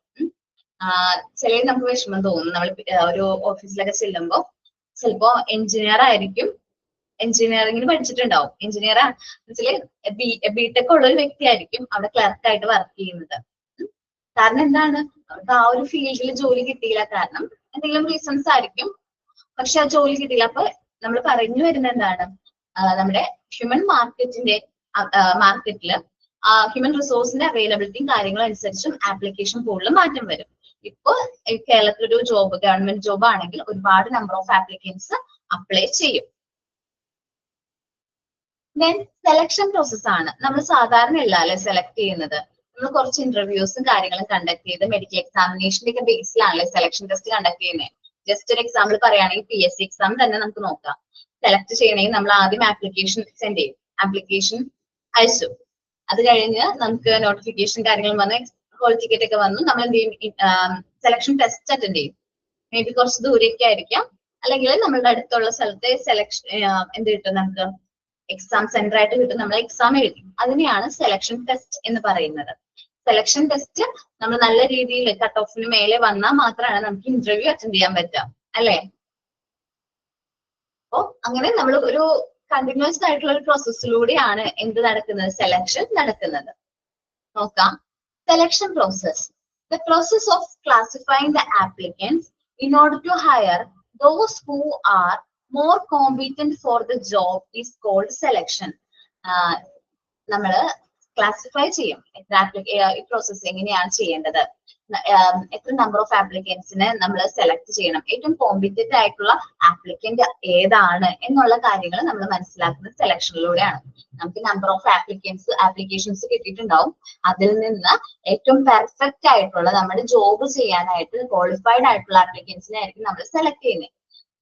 ചില നമുക്ക് വിഷമം തോന്നും, നമ്മൾ ഒരു ഓഫീസിലൊക്കെ ചെല്ലുമ്പോൾ ചിലപ്പോ എഞ്ചിനീയർ ആയിരിക്കും, എഞ്ചിനീയറിംഗിന് പഠിച്ചിട്ടുണ്ടാവും, എഞ്ചിനീയർ ബിടെക് ഉള്ള ഒരു വ്യക്തി ആയിരിക്കും അവിടെ ക്ലർക്കായിട്ട് വർക്ക് ചെയ്യുന്നത്. കാരണം എന്താണ്, അവർക്ക് ആ ഒരു ഫീൽഡിൽ ജോലി കിട്ടിയില്ല, കാരണം എന്തെങ്കിലും റീസൺസ് ആയിരിക്കും, പക്ഷെ ആ ജോലി കിട്ടിയില്ല. അപ്പൊ നമ്മൾ പറഞ്ഞു വരുന്നത് എന്താണ്, നമ്മുടെ ഹ്യൂമൻ മാർക്കറ്റില് ഹ്യൂമൻ റിസോഴ്സിന്റെ അവൈലബിലിറ്റിയും കാര്യങ്ങളും അനുസരിച്ചും ആപ്ലിക്കേഷൻ പൂളിൽ മാറ്റം വരും. ഇപ്പൊ കേരളത്തിൽ ഒരു ജോബ്, ഗവൺമെന്റ് ജോബ് ആണെങ്കിൽ ഒരുപാട് നമ്പർ ഓഫ് ആപ്ലിക്കൻസ് അപ്ലൈ ചെയ്യും. ദെൻ സെലക്ഷൻ പ്രോസസ് ആണ് നമ്മൾ സാധാരണ അല്ലേ സെലക്ട് ചെയ്യുന്നത്. നമ്മൾ കുറച്ച് ഇന്റർവ്യൂസും കാര്യങ്ങളും കണ്ടക്ട് ചെയ്ത് മെഡിക്കൽ എക്സാമിനേഷന്റെ ഒക്കെ ബേസിലാണല്ലേ സെലക്ഷൻ ടെസ്റ്റ് കണ്ടക്ട് ചെയ്യുന്നത്. ജസ്റ്റ് ഒരു എക്സാമ്പിൾ പറയുകയാണെങ്കിൽ PSC എക്സാം തന്നെ നമുക്ക് നോക്കാം. സെലക്ട് ചെയ്യണമെങ്കിൽ നമ്മൾ ആദ്യം ആപ്ലിക്കേഷൻ സെൻഡ് ചെയ്യും, ആപ്ലിക്കേഷൻ അയച്ചു, അത് കഴിഞ്ഞ് നമുക്ക് നോട്ടിഫിക്കേഷൻ കാര്യങ്ങളും വന്ന് ഹോൾ ടിക്കറ്റ് ഒക്കെ വന്നു, നമ്മൾ എന്ത് ചെയ്യും, സെലക്ഷൻ ടെസ്റ്റ് അറ്റൻഡ് ചെയ്യും. മേ ബി കുറച്ച് ദൂരേക്ക് ആയിരിക്കാം, അല്ലെങ്കിൽ നമ്മളുടെ അടുത്തുള്ള സ്ഥലത്തെ സെലക്ഷൻ എന്ത് കിട്ടും, നമുക്ക് എക്സാം സെന്റർ ആയിട്ട് കിട്ടും, നമ്മൾ എക്സാം എഴുതി. അതിനെയാണ് സെലക്ഷൻ ടെസ്റ്റ് എന്ന് പറയുന്നത്. സെലക്ഷൻ ടെസ്റ്റ് നമ്മൾ നല്ല രീതിയിൽ കട്ട് ഓഫിന് മേലെ വന്നാൽ മാത്രമാണ് നമുക്ക് ഇന്റർവ്യൂ അറ്റൻഡ് ചെയ്യാൻ പറ്റുക, അല്ലെ? അപ്പോ അങ്ങനെ നമ്മൾ ഒരു കണ്ടിന്യൂസ് ആയിട്ടുള്ള ഒരു പ്രോസസ്സിലൂടെയാണ് എന്ത് നടക്കുന്നത്, സെലക്ഷൻ നടക്കുന്നത്. നോക്കാം, selection process. The process of classifying the applicants in order to hire those who are more competent for the job is called selection. നമ്മൾ ക്ലാസിഫൈ ചെയ്യും ഈ പ്രോസസ് എങ്ങനെയാണ് ചെയ്യേണ്ടത്, എത്ര നമ്പർ ഓഫ് ആപ്ലിക്കൻസിനെ നമ്മൾ സെലക്ട് ചെയ്യണം, ഏറ്റവും കോമ്പറ്റന്റ് ആയിട്ടുള്ള ആപ്ലിക്കന്റ് ഏതാണ് എന്നുള്ള കാര്യങ്ങൾ നമ്മൾ മനസ്സിലാക്കുന്നത് സെലക്ഷനിലൂടെയാണ്. നമുക്ക് നമ്പർ ഓഫ് ആപ്ലിക്കേഷൻസ് കിട്ടിയിട്ടുണ്ടാവും, അതിൽ നിന്ന് ഏറ്റവും പെർഫെക്റ്റ് ആയിട്ടുള്ള നമ്മുടെ ജോബ് ചെയ്യാനായിട്ട് ക്വാളിഫൈഡ് ആയിട്ടുള്ള ആപ്ലിക്കൻസിനെ ആയിരിക്കും നമ്മൾ സെലക്ട് ചെയ്യുന്നത്.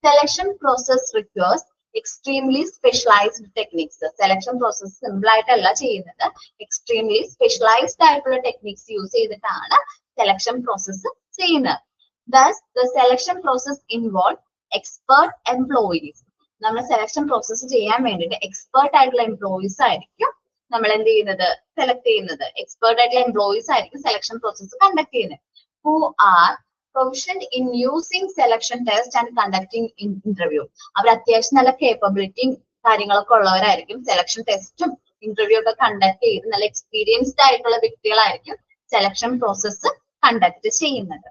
Selection process requires extremely specialised techniques. Selection process simple ആയിട്ടല്ല ചെയ്യുന്നത്, എക്സ്ട്രീംലി സ്പെഷ്യലൈസ്ഡ് ആയിട്ടുള്ള ടെക്നിക്സ് യൂസ് ചെയ്തിട്ടാണ് സെലക്ഷൻ പ്രോസസ് ചെയ്യുന്നത്. Thus, the selection process involves expert employees. നമ്മൾ സെലക്ഷൻ പ്രോസസ് ചെയ്യാൻ വേണ്ടിയിട്ട് എക്സ്പേർട്ട് ആയിട്ടുള്ള എംപ്ലോയീസ് ആയിരിക്കും നമ്മൾ എന്ത് ചെയ്യുന്നത്, സെലക്ട് ചെയ്യുന്നത്. എക്സ്പേർട്ട് ആയിട്ടുള്ള എംപ്ലോയീസ് ആയിരിക്കും സെലക്ഷൻ പ്രോസസ് കണ്ടക്ട് ചെയ്യുന്നത്. Who are proficient in using selection test and conducting interview. അവർ അത്യാവശ്യം നല്ല കേപ്പബിലിറ്റിയും കാര്യങ്ങളൊക്കെ ഉള്ളവരായിരിക്കും. സെലക്ഷൻ ടെസ്റ്റും ഇന്റർവ്യൂ ഒക്കെ കണ്ടക്ട് ചെയ്ത് നല്ല എക്സ്പീരിയൻസ്ഡ് ആയിട്ടുള്ള വ്യക്തികളായിരിക്കും സെലക്ഷൻ പ്രോസസ് കണ്ടക്ട് ചെയ്യുന്നത്.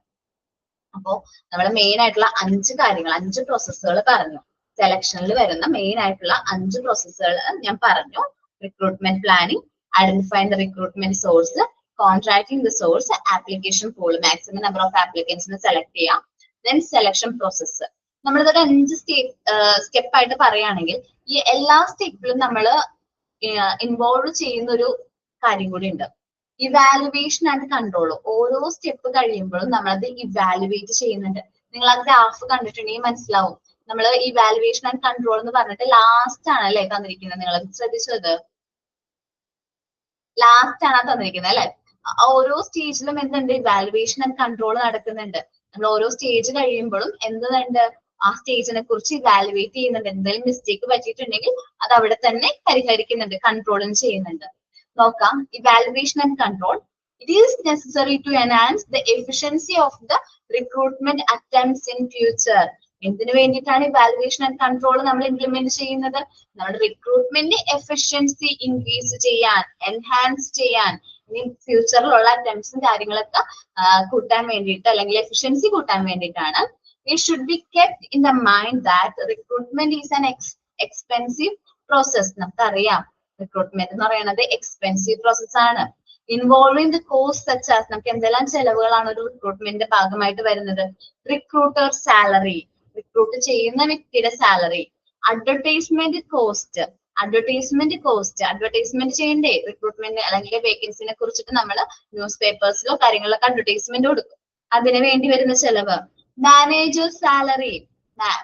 അപ്പോ നമ്മൾ മെയിൻ ആയിട്ടുള്ള 5 കാര്യങ്ങൾ, 5 പ്രോസസ്സുകൾ പറഞ്ഞു. സെലക്ഷനിൽ വരുന്ന മെയിൻ ആയിട്ടുള്ള 5 പ്രോസസ്സുകൾ ഞാൻ പറഞ്ഞു. Recruitment planning, identifying the recruitment source, contracting the source, application pool, maximum number of ആപ്ലിക്കൻസിനെ സെലക്ട് ചെയ്യാം, ദെൻ സെലക്ഷൻ പ്രോസസ്സ്. നമ്മളിതൊരു 5 സ്റ്റെപ്പ് ആയിട്ട് പറയുകയാണെങ്കിൽ ഈ എല്ലാ സ്റ്റെപ്പിലും നമ്മൾ ഇൻവോൾവ് ചെയ്യുന്ന ഒരു കാര്യം കൂടി ഉണ്ട്, ഇവാലുവേഷൻ ആൻഡ് കൺട്രോൾ. ഓരോ സ്റ്റെപ്പ് കഴിയുമ്പോഴും നമ്മളത് ഇവാലുവേറ്റ് ചെയ്യുന്നുണ്ട്. നിങ്ങൾ ആ ഗ്രാഫ് കണ്ടിട്ടുണ്ടെങ്കിൽ മനസ്സിലാവും. നമ്മൾ ഇവാലുവേഷൻ ആൻഡ് കൺട്രോൾ എന്ന് പറഞ്ഞിട്ട് ലാസ്റ്റ് ആണ് അല്ലെ തന്നിരിക്കുന്നത്, നിങ്ങൾ ശ്രദ്ധിച്ചത് ലാസ്റ്റ് ആണ് തന്നിരിക്കുന്നത് അല്ലെ. ഓരോ സ്റ്റേജിലും എന്തുണ്ട്, ഇവാലുവേഷൻ ആൻഡ് കൺട്രോൾ നടക്കുന്നുണ്ട്. നമ്മൾ ഓരോ സ്റ്റേജ് കഴിയുമ്പോഴും എന്തുണ്ട്, ആ സ്റ്റേജിനെ കുറിച്ച് ഇവാലുവേറ്റ് ചെയ്യുന്നുണ്ട്. എന്തെങ്കിലും മിസ്റ്റേക്ക് പറ്റിയിട്ടുണ്ടെങ്കിൽ അത് അവിടെ തന്നെ പരിഹരിക്കുന്നുണ്ട്, കൺട്രോളും ചെയ്യുന്നുണ്ട്. നോക്കാം, evaluation and control. It is necessary to enhance the efficiency of the recruitment attempts in future. എന്തിനു വേണ്ടിയിട്ടാണ് ഇവാലുവേഷൻ ആൻഡ് കൺട്രോൾ നമ്മൾ ഇംപ്ലിമെന്റ് ചെയ്യുന്നത്? നമ്മുടെ റിക്രൂട്ട്മെന്റ് എഫിഷ്യൻസി ഇൻക്രീസ് ചെയ്യാൻ, എൻഹാൻസ് ചെയ്യാൻ, ഇനി ഫ്യൂച്ചറിലുള്ള അറ്റംപ്റ്റ്സും കാര്യങ്ങളൊക്കെ കൂട്ടാൻ വേണ്ടിയിട്ട്, അല്ലെങ്കിൽ എഫിഷ്യൻസി കൂട്ടാൻ വേണ്ടിയിട്ടാണ്. It should be kept in the mind that recruitment is an expensive process. നമുക്കറിയാം റിക്രൂട്ട്മെന്റ് എന്ന് പറയുന്നത് എക്സ്പെൻസീവ് പ്രോസസ് ആണ്. Involving the cost such as, നമുക്ക് എന്തെല്ലാം ചെലവുകളാണ് ഒരു റിക്രൂട്ട്മെന്റ് ഭാഗമായിട്ട് വരുന്നത്? റിക്രൂട്ടർ സാലറി, റിക്രൂട്ട് ചെയ്യുന്ന വ്യക്തിയുടെ സാലറി. അഡ്വർടൈസ്മെന്റ് കോസ്റ്റ്, അഡ്വർടൈസ്മെന്റ് ചെയ്യണ്ടേ റിക്രൂട്ട്മെന്റ് അല്ലെങ്കിൽ വേക്കൻസിനെ കുറിച്ചിട്ട് നമ്മൾ ന്യൂസ് പേപ്പേഴ്സിലോ കാര്യങ്ങളിലൊക്കെ അഡ്വർടൈസ്മെന്റ് കൊടുക്കും, അതിന് വേണ്ടി വരുന്ന ചെലവ്. മാനേജർ സാലറി,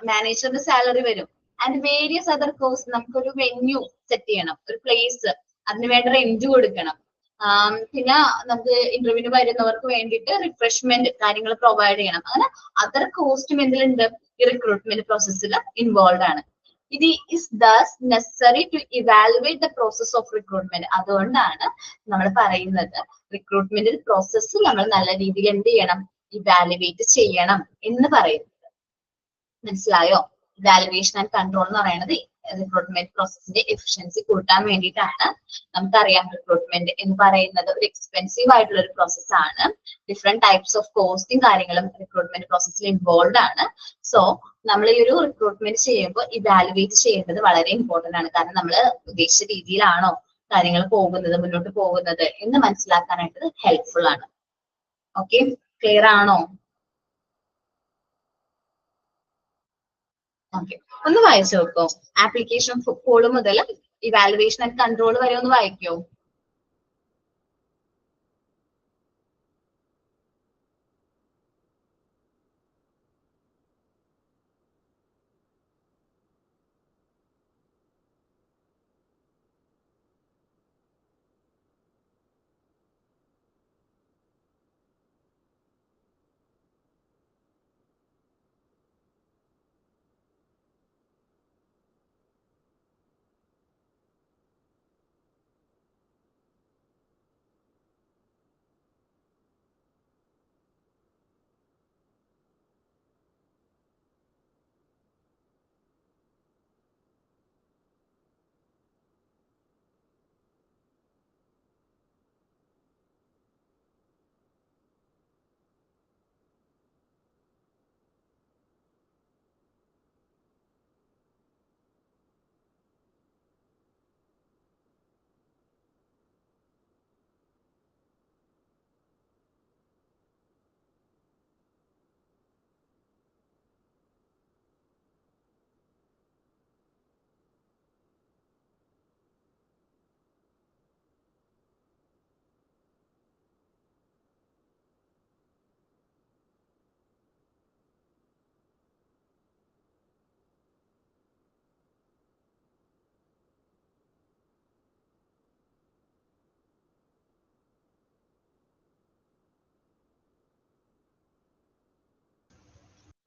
മാനേജറിന്റെ സാലറി വരും. ആൻഡ് വേരിയസ് അതർ കോസ്റ്റ്, നമുക്കൊരു വെന്യൂ സെറ്റ് ചെയ്യണം, ഒരു പ്ലേസ്, അതിന് വേണ്ട റെന്റ് കൊടുക്കണം. പിന്നെ നമുക്ക് ഇന്റർവ്യൂവിന് വരുന്നവർക്ക് വേണ്ടിയിട്ട് റിഫ്രഷ്മെന്റ് കാര്യങ്ങൾ പ്രൊവൈഡ് ചെയ്യണം. അങ്ങനെ അതർ കോസ്റ്റും എന്തിലുണ്ട്, ഈ റിക്രൂട്ട്മെന്റ് പ്രോസസ്സിൽ ഇൻവോൾവ് ആണ്. ഇത് is thus necessary to evaluate the process of recruitment. അതുകൊണ്ടാണ് നമ്മൾ പറയുന്നത് റിക്രൂട്ട്മെന്റ് പ്രോസസ്സ് നമ്മൾ നല്ല രീതിയിൽ എന്ത് ചെയ്യണം, ഇവാലുവേറ്റ് ചെയ്യണം എന്ന് പറയുന്നത്. മനസ്സിലായോ? ഇവാലുവേഷൻ ആൻഡ് കൺട്രോൾ എന്ന് പറയുന്നത് റിക്രൂട്ട്മെന്റ് പ്രോസസ്സിന്റെ എഫിഷ്യൻസി കൂട്ടാൻ വേണ്ടിയിട്ടാണ്. നമുക്കറിയാം റിക്രൂട്ട്മെന്റ് എന്ന് പറയുന്നത് ഒരു എക്സ്പെൻസീവ് ആയിട്ടുള്ള ഒരു പ്രോസസ്സാണ്. ഡിഫറെന്റ് ടൈപ്സ് ഓഫ് കോസ്റ്റും കാര്യങ്ങളും റിക്രൂട്ട്മെന്റ് പ്രോസസ്സിൽ ഇൻവോൾവ് ആണ്. സോ നമ്മൾ ഈ ഒരു റിക്രൂട്ട്മെന്റ് ചെയ്യുമ്പോൾ ഇവാലുവേറ്റ് ചെയ്യേണ്ടത് വളരെ ഇമ്പോർട്ടന്റ് ആണ്. കാരണം നമ്മൾ ഉദ്ദേശിച്ച രീതിയിലാണോ കാര്യങ്ങൾ പോകുന്നത്, മുന്നോട്ട് പോകുന്നത് എന്ന് മനസ്സിലാക്കാനായിട്ട് ഹെൽപ്ഫുൾ ആണ്. ഓക്കെ, ക്ലിയർ ആണോ? ഓക്കെ, ഒന്ന് വായിച്ചു നോക്കോ. ആപ്ലിക്കേഷൻ ഫോള് മുതൽ ഇവാലുവേഷൻ ആൻഡ് കൺട്രോൾ വരെ ഒന്ന് വായിക്കോ.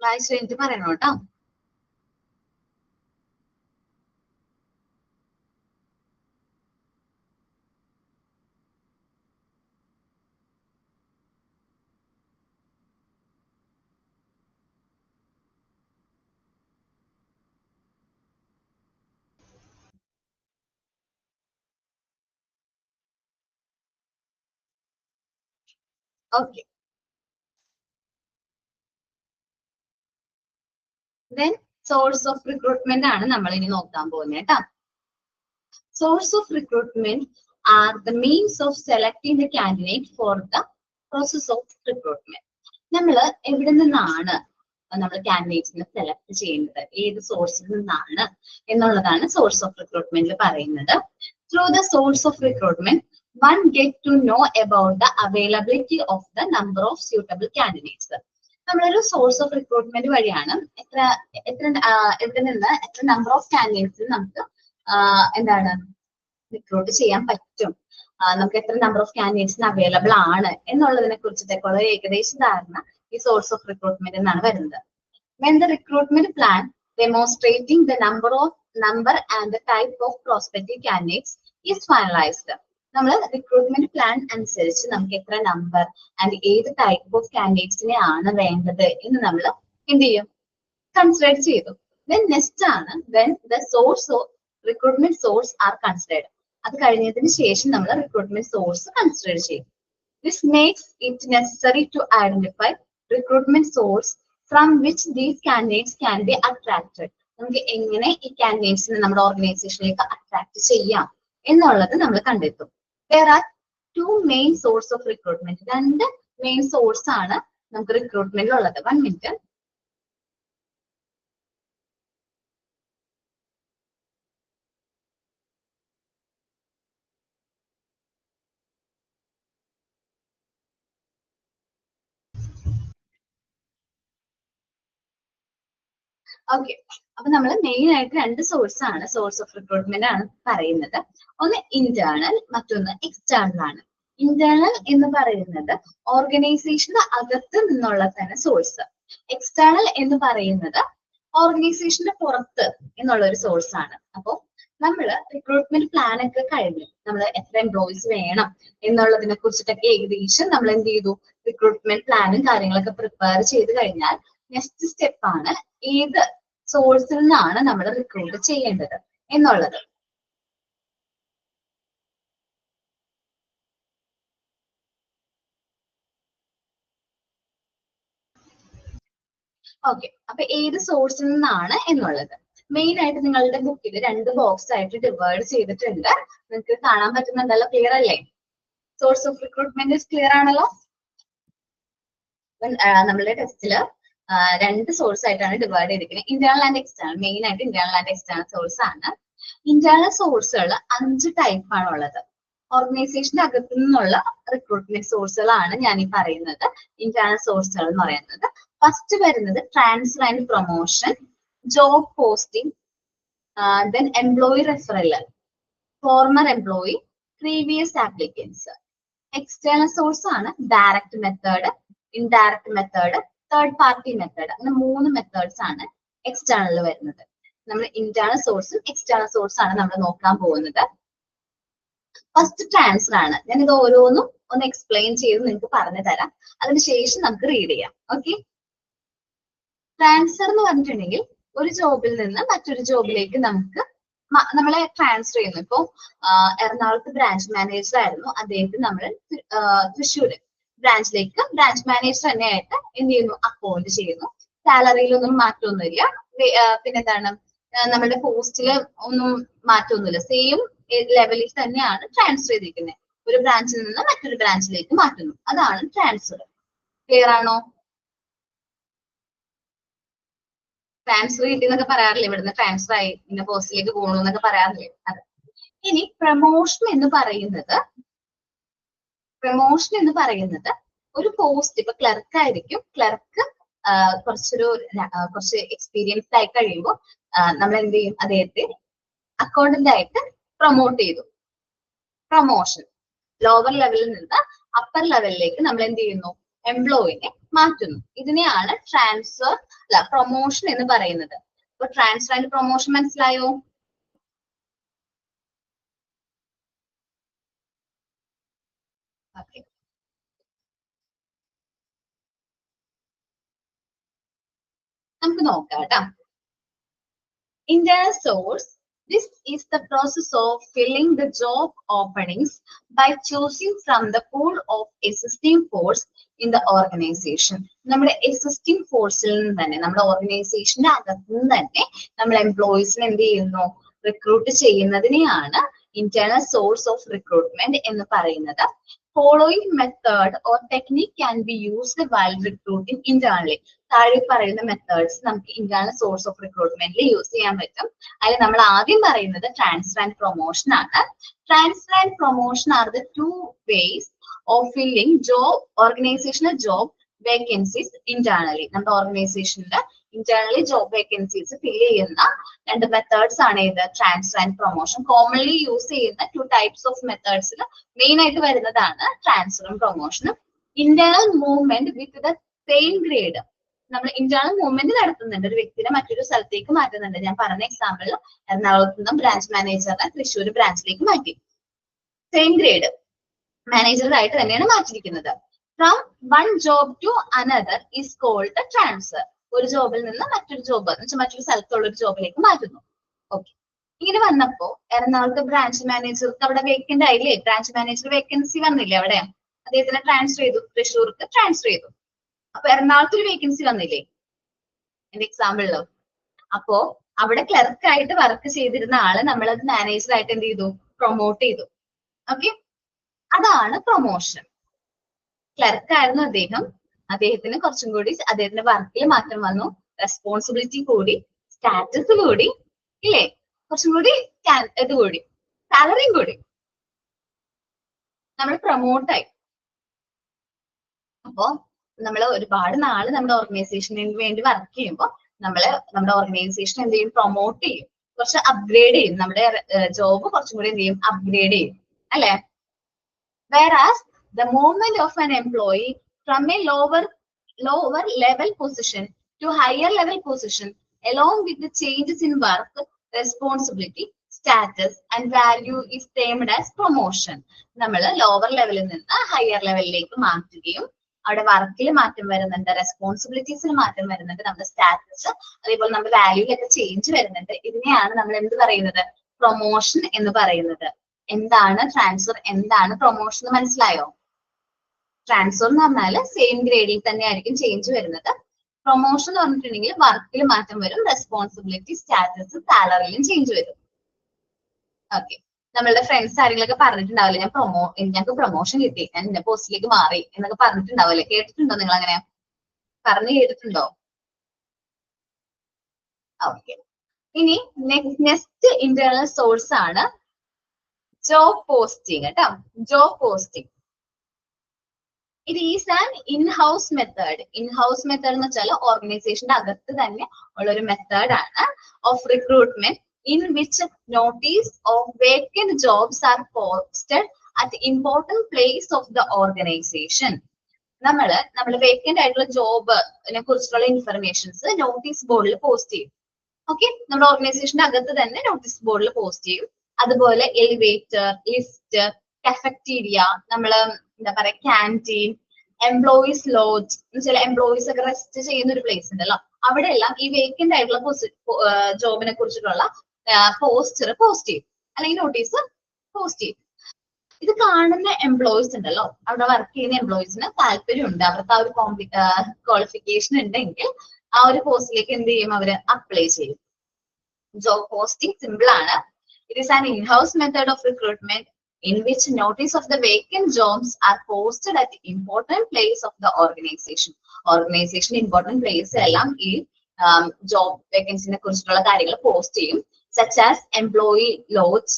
വായിച്ചു കഴിഞ്ഞിട്ട് പറയണം കേട്ടോ. Okay, then source of recruitment ആണ് നമ്മൾ ഇനി നോക്കാൻ പോകുന്നത് കേട്ടോ. Source of recruitment are the means of selecting the candidate for the process of recruitment. നമ്മൾ എവിടെ നിന്നാണ് നമ്മൾ കാൻഡിഡേറ്റ്സിനെ സെലക്ട് ചെയ്യുന്നത്, ഏത് സോഴ്സിൽ നിന്നാണ് എന്നുള്ളതാണ് സോഴ്സ് ഓഫ് റിക്രൂട്ട്മെന്റിൽ പറയുന്നത്. Through the source of recruitment one get to know about the availability of the number of suitable candidates. നമ്മളൊരു സോഴ്സ് ഓഫ് റിക്രൂട്ട്മെന്റ് വഴിയാണ് എത്ര എത്ര എവിടെ നിന്ന് എത്ര നമ്പർ ഓഫ് കാൻഡിഡേറ്റ്സ് നമുക്ക് എന്താണ് റിക്രൂട്ട് ചെയ്യാൻ പറ്റും, നമുക്ക് എത്ര നമ്പർ ഓഫ് കാൻഡിഡേറ്റ്സിന് അവൈലബിൾ ആണ് എന്നുള്ളതിനെ കുറിച്ചിട്ടൊക്കെ ഉള്ള ഏകദേശ ധാരണ ഈ സോഴ്സ് ഓഫ് റിക്രൂട്ട്മെന്റ് എന്നാണ് വരുന്നത്. When the recruitment plan demonstrating the number and the type of prospective candidates is finalized. നമ്മൾ റിക്രൂട്ട്മെന്റ് പ്ലാൻ അനുസരിച്ച് നമുക്ക് എത്ര നമ്പർ ആൻഡ് ഏത് ടൈപ്പ് ഓഫ് കാൻഡിഡേറ്റ്സിനെ ആണ് വേണ്ടത് എന്ന് നമ്മൾ എന്ത് ചെയ്യും, കൺസിഡർ ചെയ്തു. Then next ആണ് when the source of recruitment source are considered. അത് കഴിഞ്ഞതിന് ശേഷം നമ്മൾ റിക്രൂട്ട്മെന്റ് സോഴ്സ് കൺസിഡർ ചെയ്യും. This makes it necessary to identify recruitment source from which these candidates can be attracted. നമുക്ക് എങ്ങനെ ഈ കാൻഡിഡേറ്റ്സിനെ നമ്മുടെ ഓർഗനൈസേഷനിലേക്ക് അട്രാക്ട് ചെയ്യാം എന്നുള്ളത് നമ്മൾ കണ്ടെത്തും. There are two main source of recruitment. രണ്ട് മെയിൻ സോഴ്സ് ആണ് നമുക്ക് റിക്രൂട്ട്മെന്റിൽ ഉള്ളത്. 1 minute. ഓക്കെ, അപ്പൊ നമ്മൾ മെയിൻ ആയിട്ട് രണ്ട് സോഴ്സ് ആണ് സോഴ്സ് ഓഫ് റിക്രൂട്ട്മെന്റ് ആണ് പറയുന്നത്. ഒന്ന് ഇന്റേണൽ, മറ്റൊന്ന് എക്സ്റ്റേണൽ ആണ്. ഇന്റേണൽ എന്ന് പറയുന്നത് ഓർഗനൈസേഷന്റെ അകത്ത് നിന്നുള്ള തന്നെ സോഴ്സ്. എക്സ്റ്റേണൽ എന്ന് പറയുന്നത് ഓർഗനൈസേഷന്റെ പുറത്ത് എന്നുള്ള ഒരു സോഴ്സ് ആണ്. അപ്പോൾ നമ്മൾ റിക്രൂട്ട്മെന്റ് പ്ലാൻ ഒക്കെ കഴിഞ്ഞു, നമ്മൾ എത്ര എംപ്ലോയീസ് വേണം എന്നുള്ളതിനെ കുറിച്ചിട്ടൊക്കെ ഏകദേശം നമ്മൾ എന്ത് ചെയ്തു, റിക്രൂട്ട്മെന്റ് പ്ലാനും കാര്യങ്ങളൊക്കെ പ്രിപ്പയർ ചെയ്ത് കഴിഞ്ഞാൽ നെക്സ്റ്റ് സ്റ്റെപ്പ് ആണ് ഏത് സോഴ്സിൽ നിന്നാണ് നമ്മൾ റിക്രൂട്ട് ചെയ്യേണ്ടത് എന്നുള്ളത്. ഓക്കെ, അപ്പൊ ഏത് സോഴ്സിൽ നിന്നാണ് എന്നുള്ളത് മെയിൻ ആയിട്ട് നിങ്ങളുടെ ബുക്കിൽ 2 ബോക്സ് ആയിട്ട് ഡിവൈഡ് ചെയ്തിട്ടുണ്ട്. നിങ്ങൾക്ക് കാണാൻ പറ്റുന്നുണ്ടല്ലോ, ക്ലിയർ അല്ലേ? സോഴ്സ് ഓഫ് റിക്രൂട്ട്മെന്റ് ക്ലിയർ ആണല്ലോ. നമ്മളുടെ ടെസ്റ്റില് 2 സോഴ്സ് ആയിട്ടാണ് ഡിവൈഡ് ചെയ്തിരിക്കുന്നത്, ഇന്റേണൽ ആൻഡ് എക്സ്റ്റേണൽ. മെയിൻ ആയിട്ട് ഇന്റേണൽ ആൻഡ് എക്സ്റ്റേണൽ സോഴ്സ് ആണ്. ഇന്റേണൽ സോഴ്സുകൾ 5 ടൈപ്പ് ആണ് ഉള്ളത്. ഓർഗനൈസേഷന്റെ അകത്തു നിന്നുള്ള റിക്രൂട്ട്മെന്റ് സോഴ്സുകളാണ് ഞാൻ ഈ പറയുന്നത് ഇന്റേണൽ സോഴ്സുകൾ എന്ന് പറയുന്നത്. ഫസ്റ്റ് വരുന്നത് transfer and promotion, job posting, then employee referral, former employee, previous applicants. External source ആണ് direct method, indirect method, third party method. അങ്ങനെ 3 മെത്തേഡ്സ് ആണ് എക്സ്റ്റേണലിൽ വരുന്നത്. നമ്മൾ ഇന്റേണൽ സോഴ്സും എക്സ്റ്റേണൽ സോഴ്സ് ആണ് നമ്മൾ നോക്കാൻ പോകുന്നത്. ഫസ്റ്റ് ട്രാൻസ്ഫർ ആണ്. ഞാനിത് ഓരോന്നും ഒന്ന് എക്സ്പ്ലെയിൻ ചെയ്ത് നിങ്ങൾക്ക് പറഞ്ഞു തരാം, അതിനുശേഷം നമുക്ക് റീഡ് ചെയ്യാം. ഓക്കെ, ട്രാൻസ്ഫർ എന്ന് പറഞ്ഞിട്ടുണ്ടെങ്കിൽ ഒരു ജോബിൽ നിന്ന് മറ്റൊരു ജോബിലേക്ക് നമ്മളെ ട്രാൻസ്ഫർ ചെയ്യുന്നു. ഇപ്പൊ എറണാകുളത്ത് ബ്രാഞ്ച് മാനേജർ ആയിരുന്നു, അദ്ദേഹത്തിന് നമ്മൾ തൃശ്ശൂർ ബ്രാഞ്ചിലേക്ക് ബ്രാഞ്ച് മാനേജർ തന്നെയായിട്ട് എന്ത് ചെയ്യുന്നു, അപ്പോയിന്റ് ചെയ്യുന്നു. സാലറിയിലൊന്നും മാറ്റമൊന്നുമില്ല, പിന്നെന്താണ് നമ്മുടെ പോസ്റ്റില് ഒന്നും മാറ്റമൊന്നുമില്ല, സെയിം ലെവലിൽ തന്നെയാണ് ട്രാൻസ്ഫർ ചെയ്തിരിക്കുന്നത്. ഒരു ബ്രാഞ്ചിൽ നിന്ന് മറ്റൊരു ബ്രാഞ്ചിലേക്ക് മാറ്റുന്നു, അതാണ് ട്രാൻസ്ഫർ. ക്ലിയർ ആണോ? ട്രാൻസ്ഫർ കിട്ടി എന്നൊക്കെ പറയാറില്ലേ, ഇവിടുന്ന് ട്രാൻസ്ഫർ ആയി ഇന്ന പോസ്റ്റിലേക്ക് പോകണു എന്നൊക്കെ പറയാറില്ലേ, അത്. ഇനി പ്രമോഷൻ എന്ന് പറയുന്നത് ഒരു പോസ്റ്റ്, ഇപ്പൊ ക്ലർക്ക് ആയിരിക്കും, ക്ലർക്ക് കുറച്ച് എക്സ്പീരിയൻസ്ഡ് ആയി കഴിയുമ്പോൾ നമ്മൾ എന്ത് ചെയ്യും, അദ്ദേഹത്തെ അക്കൗണ്ടന്റ് ആയിട്ട് പ്രൊമോട്ട് ചെയ്തു. പ്രൊമോഷൻ. ലോവർ ലെവലിൽ നിന്ന് അപ്പർ ലെവലിലേക്ക് നമ്മൾ എന്ത് ചെയ്യുന്നു, എംപ്ലോയിനെ മാറ്റുന്നു. ഇതിനെയാണ് പ്രൊമോഷൻ എന്ന് പറയുന്നത്. അപ്പൊ ട്രാൻസ്ഫർ ആൻഡ് പ്രൊമോഷൻ മനസ്സിലായോ? ഓക്കെ, നമുക്ക് നോക്കാം കേട്ടോ. Internal source. This is the process of filling the job openings by choosing from the pool of existing force in the organization. നമ്മുടെ existing ഫോഴ്സിൽ നിന്ന് തന്നെ, നമ്മുടെ ഓർഗനൈസേഷന്റെ അകത്ത് നിന്ന് തന്നെ നമ്മൾ എംപ്ലോയീസിനെ എന്ത് ചെയ്യുന്നു, റിക്രൂട്ട് ചെയ്യുന്നതിനെയാണ് ഇന്റേണൽ സോഴ്സ് ഓഫ് റിക്രൂട്ട്മെന്റ് എന്ന് പറയുന്നത്. Following method or technique can be used while recruiting internally. താഴെ പറയുന്ന മെത്തേഡ്സ് നമുക്ക് ഇന്റേണൽ സോഴ്സ് ഓഫ് റിക്രൂട്ട്മെന്റിൽ യൂസ് ചെയ്യാൻ പറ്റും. അതിൽ നമ്മൾ ആദ്യം പറയുന്നത് ട്രാൻസ്ഫർ ആൻഡ് പ്രൊമോഷൻ ആണ്. Transfer and promotion are the 2 ways of filling organizational job vacancies internally. നമ്മുടെ ഓർഗനൈസേഷനിൽ ഇന്റേണലി ജോബ് വേക്കൻസീസ് ഫിൽ ചെയ്യുന്ന 2 മെത്തേഡ്സ് ആണ് ഇത്, transfer and promotion. Commonly use ചെയ്യുന്ന 2 types ഓഫ് മെത്തേഡ്സിൽ മെയിൻ ആയിട്ട് വരുന്നതാണ് ട്രാൻസ്ഫറും പ്രൊമോഷനും. Internal movement with the same grade. നമ്മൾ ഇന്റേണൽ മൂവ്മെന്റ് നടത്തുന്നുണ്ട്, ഒരു വ്യക്തിനെ മറ്റൊരു സ്ഥലത്തേക്ക് മാറ്റുന്നുണ്ട്. ഞാൻ പറഞ്ഞ എക്സാമ്പിളിൽ എറണാകുളത്ത് നിന്നും ബ്രാഞ്ച് മാനേജറിനെ തൃശ്ശൂർ ബ്രാഞ്ചിലേക്ക് മാറ്റി, സെയിം ഗ്രേഡ് മാനേജറായിട്ട് തന്നെയാണ് മാറ്റിയിരിക്കുന്നത്. From one job to another is called transfer. ഒരു ജോബിൽ നിന്ന് മറ്റൊരു ജോബ് എന്ന് വെച്ചാൽ മറ്റൊരു സ്ഥലത്തുള്ള ഒരു ജോബിലേക്ക് മാറ്റുന്നു. ഓക്കെ, ഇങ്ങനെ വന്നപ്പോ എറണാകുളത്ത് ബ്രാഞ്ച് മാനേജർക്ക് അവിടെ വേക്കന്റ് ആയില്ലേ, ബ്രാഞ്ച് മാനേജർ വേക്കൻസി വന്നില്ലേ, അവിടെ അദ്ദേഹത്തിനെ ട്രാൻസ്ഫർ ചെയ്തു, തൃശ്ശൂർക്ക് ട്രാൻസ്ഫർ ചെയ്തു. അപ്പൊ എറണാകുളത്ത് ഒരു വേക്കൻസി വന്നില്ലേ എന്റെ എക്സാമ്പിളിലോ. അപ്പോ അവിടെ ക്ലർക്ക് ആയിട്ട് വർക്ക് ചെയ്തിരുന്ന ആള് നമ്മളത് മാനേജറായിട്ട് എന്ത് ചെയ്തു, പ്രൊമോട്ട് ചെയ്തു. ഓക്കെ, അതാണ് പ്രൊമോഷൻ. ക്ലർക്ക് ആയിരുന്നു അദ്ദേഹം, അദ്ദേഹത്തിന് കുറച്ചും കൂടി അദ്ദേഹത്തിന്റെ വർക്കിൽ മാറ്റം വന്നു, റെസ്പോൺസിബിലിറ്റി കൂടി, സ്റ്റാറ്റസ് കൂടി, ഇല്ലേ, കുറച്ചും കൂടി ഇത് കൂടി, സാലറിയും കൂടി, നമ്മൾ പ്രൊമോട്ടായി. അപ്പോ നമ്മൾ ഒരുപാട് നാള് നമ്മുടെ ഓർഗനൈസേഷന് വേണ്ടി വർക്ക് ചെയ്യുമ്പോൾ നമ്മുടെ ഓർഗനൈസേഷൻ എന്ത് ചെയ്യും, പ്രൊമോട്ട് ചെയ്യും, കുറച്ച് അപ്ഗ്രേഡ് ചെയ്യും, നമ്മുടെ ജോബ് കുറച്ചും കൂടി എന്ത് ചെയ്യും, അപ്ഗ്രേഡ് ചെയ്യും, അല്ലെ. Whereas The movement of an employee from a lower level position to higher level position along with the changes in work, responsibility, status and value is termed as promotion. നമ്മൾ lower ലെവലിൽ നിന്ന് higher ലെവലിലേക്ക് മാറ്റുകയും അവിടെ വർക്കിൽ മാറ്റം വരുന്നുണ്ട്, റെസ്പോൺസിബിലിറ്റീസിൽ മാറ്റം വരുന്നുണ്ട്, നമ്മുടെ സ്റ്റാറ്റസ് അതേപോലെ നമ്മുടെ വാല്യൂലൊക്കെ ചേഞ്ച് വരുന്നുണ്ട്. ഇതിനെയാണ് നമ്മൾ എന്ത് പറയുന്നത്? പ്രൊമോഷൻ എന്ന് പറയുന്നത്. എന്താണ് ട്രാൻസ്ഫർ, എന്താണ് പ്രൊമോഷൻ എന്ന് മനസ്സിലായോ? ട്രാൻസ്ഫർ എന്ന് പറഞ്ഞാൽ സെയിം ഗ്രേഡിൽ തന്നെ ആയിരിക്കും ചേഞ്ച് വരുന്നത്. പ്രൊമോഷൻ എന്ന് പറഞ്ഞിട്ടുണ്ടെങ്കിൽ വർക്കിൽ മാറ്റം വരും, റെസ്പോൺസിബിലിറ്റി, സ്റ്റാറ്റസ്, സാലറിയിലും ചേഞ്ച് വരും. ഓക്കെ, നമ്മളുടെ ഫ്രണ്ട്സ് ആരെങ്കിലൊക്കെ പറഞ്ഞിട്ടുണ്ടാവില്ലേ, ഞങ്ങൾക്ക് പ്രൊമോഷൻ കിട്ടി, ഞാൻ ഇന്ന പോസ്റ്റിലേക്ക് മാറി എന്നൊക്കെ പറഞ്ഞിട്ടുണ്ടാവില്ലേ? കേട്ടിട്ടുണ്ടോ നിങ്ങൾ? അങ്ങനെ പറഞ്ഞു കേട്ടിട്ടുണ്ടോ? ഓക്കെ, ഇനി നെക്സ്റ്റ് ഇന്റേണൽ സോഴ്സ് ആണ് ജോബ് പോസ്റ്റിംഗ് കേട്ടോ. Job posting it is an in-house method. In-house method എന്ന് വെച്ചാൽ ഓർഗനൈസേഷന്റെ അകത്ത് തന്നെ ഉള്ള ഒരു മെത്തേഡ് ആണ് of recruitment in which notice of vacant jobs are posted at important place of the organization. നമ്മൾ വേക്കന്റ് ആയിട്ടുള്ള ജോബിനെ കുറിച്ചുള്ള ഇൻഫർമേഷൻസ് നോട്ടീസ് ബോർഡിൽ പോസ്റ്റ് ചെയ്യും. ഓക്കെ, നമ്മുടെ ഓർഗനൈസേഷന്റെ അകത്ത് തന്നെ നോട്ടീസ് ബോർഡിൽ പോസ്റ്റ് ചെയ്യും. അതുപോലെ എലിവേറ്റർ, ലിസ്റ്റ്, കഫറ്റീരിയ, നമ്മള് എന്താ പറയാ ക്യാൻറ്റീൻ, എംപ്ലോയീസ് ലോഡ്ജ് എന്ന് വെച്ചാൽ എംപ്ലോയീസ് ഒക്കെ റെസ്റ്റ് ചെയ്യുന്ന ഒരു പ്ലേസ് ഉണ്ടല്ലോ, അവിടെ എല്ലാം ഈ വേക്കന്റ് ആയിട്ടുള്ള ജോബിനെ കുറിച്ചിട്ടുള്ള പോസ്റ്റർ പോസ്റ്റ് ചെയ്യും, അല്ലെങ്കിൽ നോട്ടീസ് പോസ്റ്റ് ചെയ്യും. ഇത് കാണുന്ന എംപ്ലോയീസ് ഉണ്ടല്ലോ, അവിടെ വർക്ക് ചെയ്യുന്ന എംപ്ലോയീസിന് താല്പര്യമുണ്ട്, അവർക്ക് ആ ഒരു ക്വാളിഫിക്കേഷൻ ഉണ്ടെങ്കിൽ ആ ഒരു പോസ്റ്റിലേക്ക് എന്ത് ചെയ്യും? അവര് അപ്ലൈ ചെയ്യും. ജോബ് പോസ്റ്റിംഗ് സിമ്പിൾ ആണ്. It is an in-house method of recruitment in which notice of the vacant jobs are posted at important place of the organization. Organization important place എല്ലാം ഈ ജോബ് വേക്കൻസിനെ കുറിച്ചുള്ള കാര്യങ്ങൾ പോസ്റ്റ് ചെയ്യും. such as employee lodge,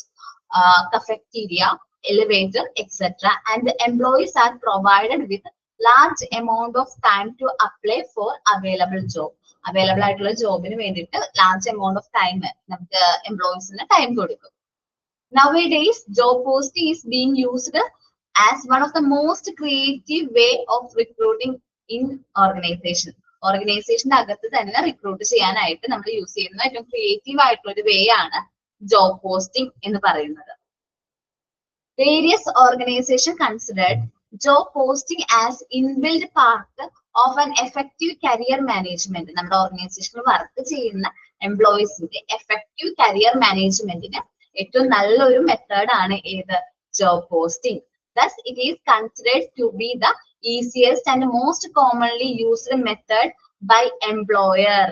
cafeteria, elevator, etc. And the employees are provided with large amount of time to apply for available job. Available ആയിട്ടുള്ള ജോബിന് വേണ്ടിയിട്ട് large amount of time നമുക്ക് എംപ്ലോയീസിന് time കൊടുക്കും. Nowadays, job posting is being used as one of the most creative way of recruiting in organization. ഓർഗനൈസേഷന്റെ അകത്ത് തന്നെ recruit ചെയ്യാനായിട്ട് നമ്മൾ യൂസ് ചെയ്യുന്ന ഏറ്റവും ക്രിയേറ്റീവ് ആയിട്ടുള്ള ഒരു വേ ആണ് ജോബ് പോസ്റ്റിംഗ് എന്ന് പറയുന്നത്. Various organisation considered job posting as inbuilt part of an effective career management. നമ്മുടെ ഓർഗനൈസേഷനിൽ വർക്ക് ചെയ്യുന്ന എംപ്ലോയീസിന്റെ എഫക്റ്റീവ് കരിയർ മാനേജ്മെന്റിന് ഏറ്റവും നല്ലൊരു മെത്തേഡ് ആണ് ഏത്? Job posting. Thus, it is considered to be the easiest and most commonly used method by employer.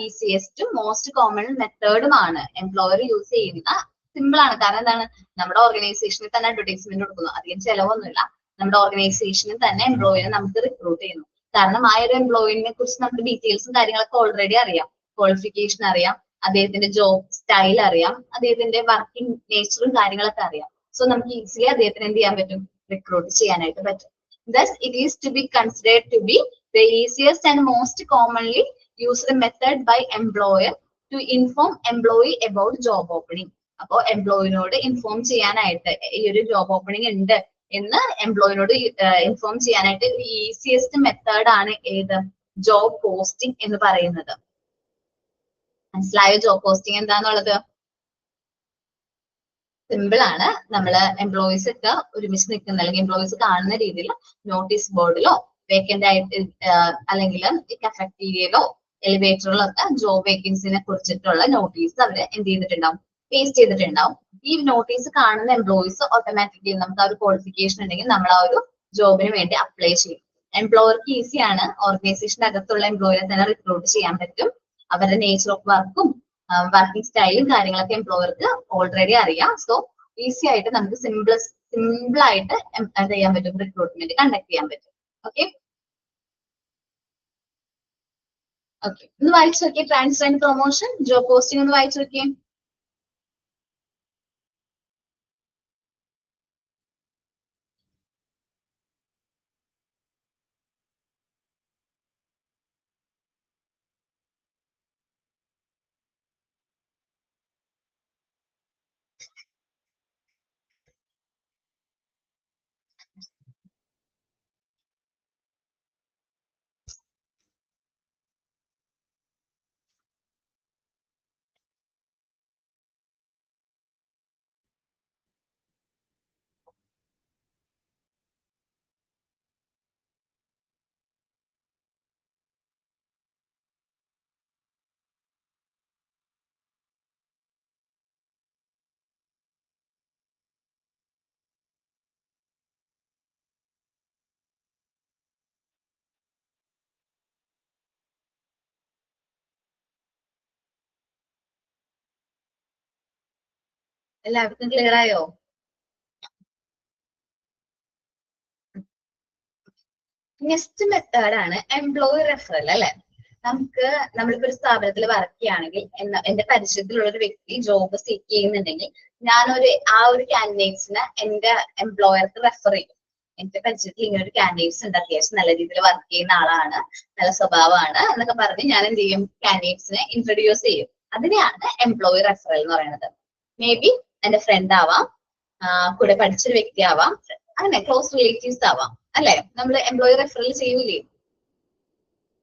Easiest, most common method ആണ് employer use ചെയ്യുന്ന. സിമ്പിൾ ആണ്, കാരണം എന്താണ്? നമ്മുടെ ഓർഗനൈസേഷനിൽ തന്നെ അഡ്വർടൈസ്മെന്റ് കൊടുക്കുന്നു, അധികം ചെലവൊന്നുമില്ല. നമ്മുടെ ഓർഗനൈസേഷനിൽ തന്നെ എംപ്ലോയിനെ നമുക്ക് റിക്രൂട്ട് ചെയ്യുന്നു. കാരണം ആ ഒരു എംപ്ലോയിനെ കുറിച്ച് നമുക്ക് ഡീറ്റെയിൽസും കാര്യങ്ങളൊക്കെ ഓൾറെഡി അറിയാം, ക്വാളിഫിക്കേഷൻ അറിയാം, അദ്ദേഹത്തിന്റെ ജോബ് സ്റ്റൈൽ അറിയാം, അദ്ദേഹത്തിന്റെ വർക്കിംഗ് നേച്ചറും കാര്യങ്ങളൊക്കെ അറിയാം. സോ നമുക്ക് ഈസിലി അദ്ദേഹത്തിന് എന്ത് ചെയ്യാൻ പറ്റും? റിക്രൂട്ട് ചെയ്യാനായിട്ട് പറ്റും. Thus, it is to be considered to be the easiest and most commonly used method by employer to inform employee about job opening. അപ്പോൾ എംപ്ലോയിനോട് ഇൻഫോം ചെയ്യാനായിട്ട് ഈ ഒരു ജോബ് ഓപ്പണിംഗ് ഉണ്ട് എന്ന് എംപ്ലോയിനോട് ഇൻഫോം ചെയ്യാനായിട്ട് ഈസിയസ്റ്റ് മെത്തേഡ് ആണ് ഏത്? ജോബ് പോസ്റ്റിംഗ് എന്ന് പറയുന്നത്. മനസ്സിലായോ ജോബ് പോസ്റ്റിംഗ് എന്താന്നുള്ളത്? സിമ്പിൾ ആണ്. നമ്മള് എംപ്ലോയീസ് ഒക്കെ ഒരുമിച്ച് നിൽക്കുന്ന അല്ലെങ്കിൽ എംപ്ലോയീസ് കാണുന്ന രീതിയിൽ നോട്ടീസ് ബോർഡിലോ വേക്കന്റ് ആയിട്ട് അല്ലെങ്കിൽ കഫറ്റീരിയയിലോ എലിവേറ്ററിലോ ഒക്കെ ജോബ് വേക്കൻസിനെ കുറിച്ചിട്ടുള്ള നോട്ടീസ് അവര് എന്ത് ചെയ്തിട്ടുണ്ടാവും? പേസ്റ്റ് ചെയ്തിട്ടുണ്ടാവും. ഈ നോട്ടീസ് കാണുന്ന എംപ്ലോയീസ് ഓട്ടോമാറ്റിക്കലി നമുക്ക് ആ ഒരു ക്വാളിഫിക്കേഷൻ ഉണ്ടെങ്കിൽ നമ്മൾ ആ ഒരു ജോബിന് വേണ്ടി അപ്ലൈ ചെയ്യും. എംപ്ലോയർക്ക് ഈസിയാണ്, ഓർഗനൈസേഷന്റെ അകത്തുള്ള എംപ്ലോയറെ തന്നെ റിക്രൂട്ട് ചെയ്യാൻ പറ്റും. അവരുടെ നേച്ചർ ഓഫ് വർക്കും വർക്കിംഗ് സ്റ്റൈലും കാര്യങ്ങളൊക്കെ എംപ്ലോയർക്ക് ഓൾറെഡി അറിയാം. സോ ഈസി ആയിട്ട് നമുക്ക് സിമ്പിൾ ആയിട്ട് എന്ത് ചെയ്യാൻ പറ്റും? റിക്രൂട്ട്മെന്റ് കണ്ടക്ട് ചെയ്യാൻ പറ്റും. ഓക്കെ ഓക്കെ, ഒന്ന് വായിച്ചു നോക്കിയേ. Transfer and promotion, job posting ഒന്ന് വായിച്ചു നോക്കിയേ. എല്ലാവർക്കും ക്ലിയർ ആയോ? നെക്സ്റ്റ് മെത്തേഡാണ് എംപ്ലോയി റെഫറൽ അല്ലെ. നമുക്ക് നമ്മളിപ്പോ ഒരു സ്ഥാപനത്തിൽ വർക്ക് ചെയ്യുകയാണെങ്കിൽ എന്റെ പരിചയത്തിലുള്ള ഒരു വ്യക്തി ജോബ് സീക്ക് ചെയ്യുന്നുണ്ടെങ്കിൽ ആ ഒരു കാൻഡിഡേറ്റ്സിനെ എന്റെ എംപ്ലോയർക്ക് റെഫർ ചെയ്യും. എന്റെ പരിചയത്തിൽ ഇങ്ങനെ ഒരു കാൻഡിഡേറ്റ്സ് ഉണ്ട്, അത്യാവശ്യം നല്ല രീതിയിൽ വർക്ക് ചെയ്യുന്ന ആളാണ്, നല്ല സ്വഭാവമാണ് എന്നൊക്കെ പറഞ്ഞ് ഞാൻ എന്ത് ചെയ്യും, കാൻഡിഡേറ്റ്സിനെ ഇൻട്രൊഡ്യൂസ് ചെയ്യും. അതിനെയാണ് എംപ്ലോയി റെഫറൽ എന്ന് പറയുന്നത്. മേ ബി എന്റെ ഫ്രണ്ട് ആവാം, കൂടെ പഠിച്ചൊരു വ്യക്തി ആവാം, അങ്ങനെ ക്ലോസ് റിലേറ്റീവ്സ് ആവാം അല്ലെ. നമ്മൾ എംപ്ലോയി റെഫറൽ ചെയ്യൂലേ.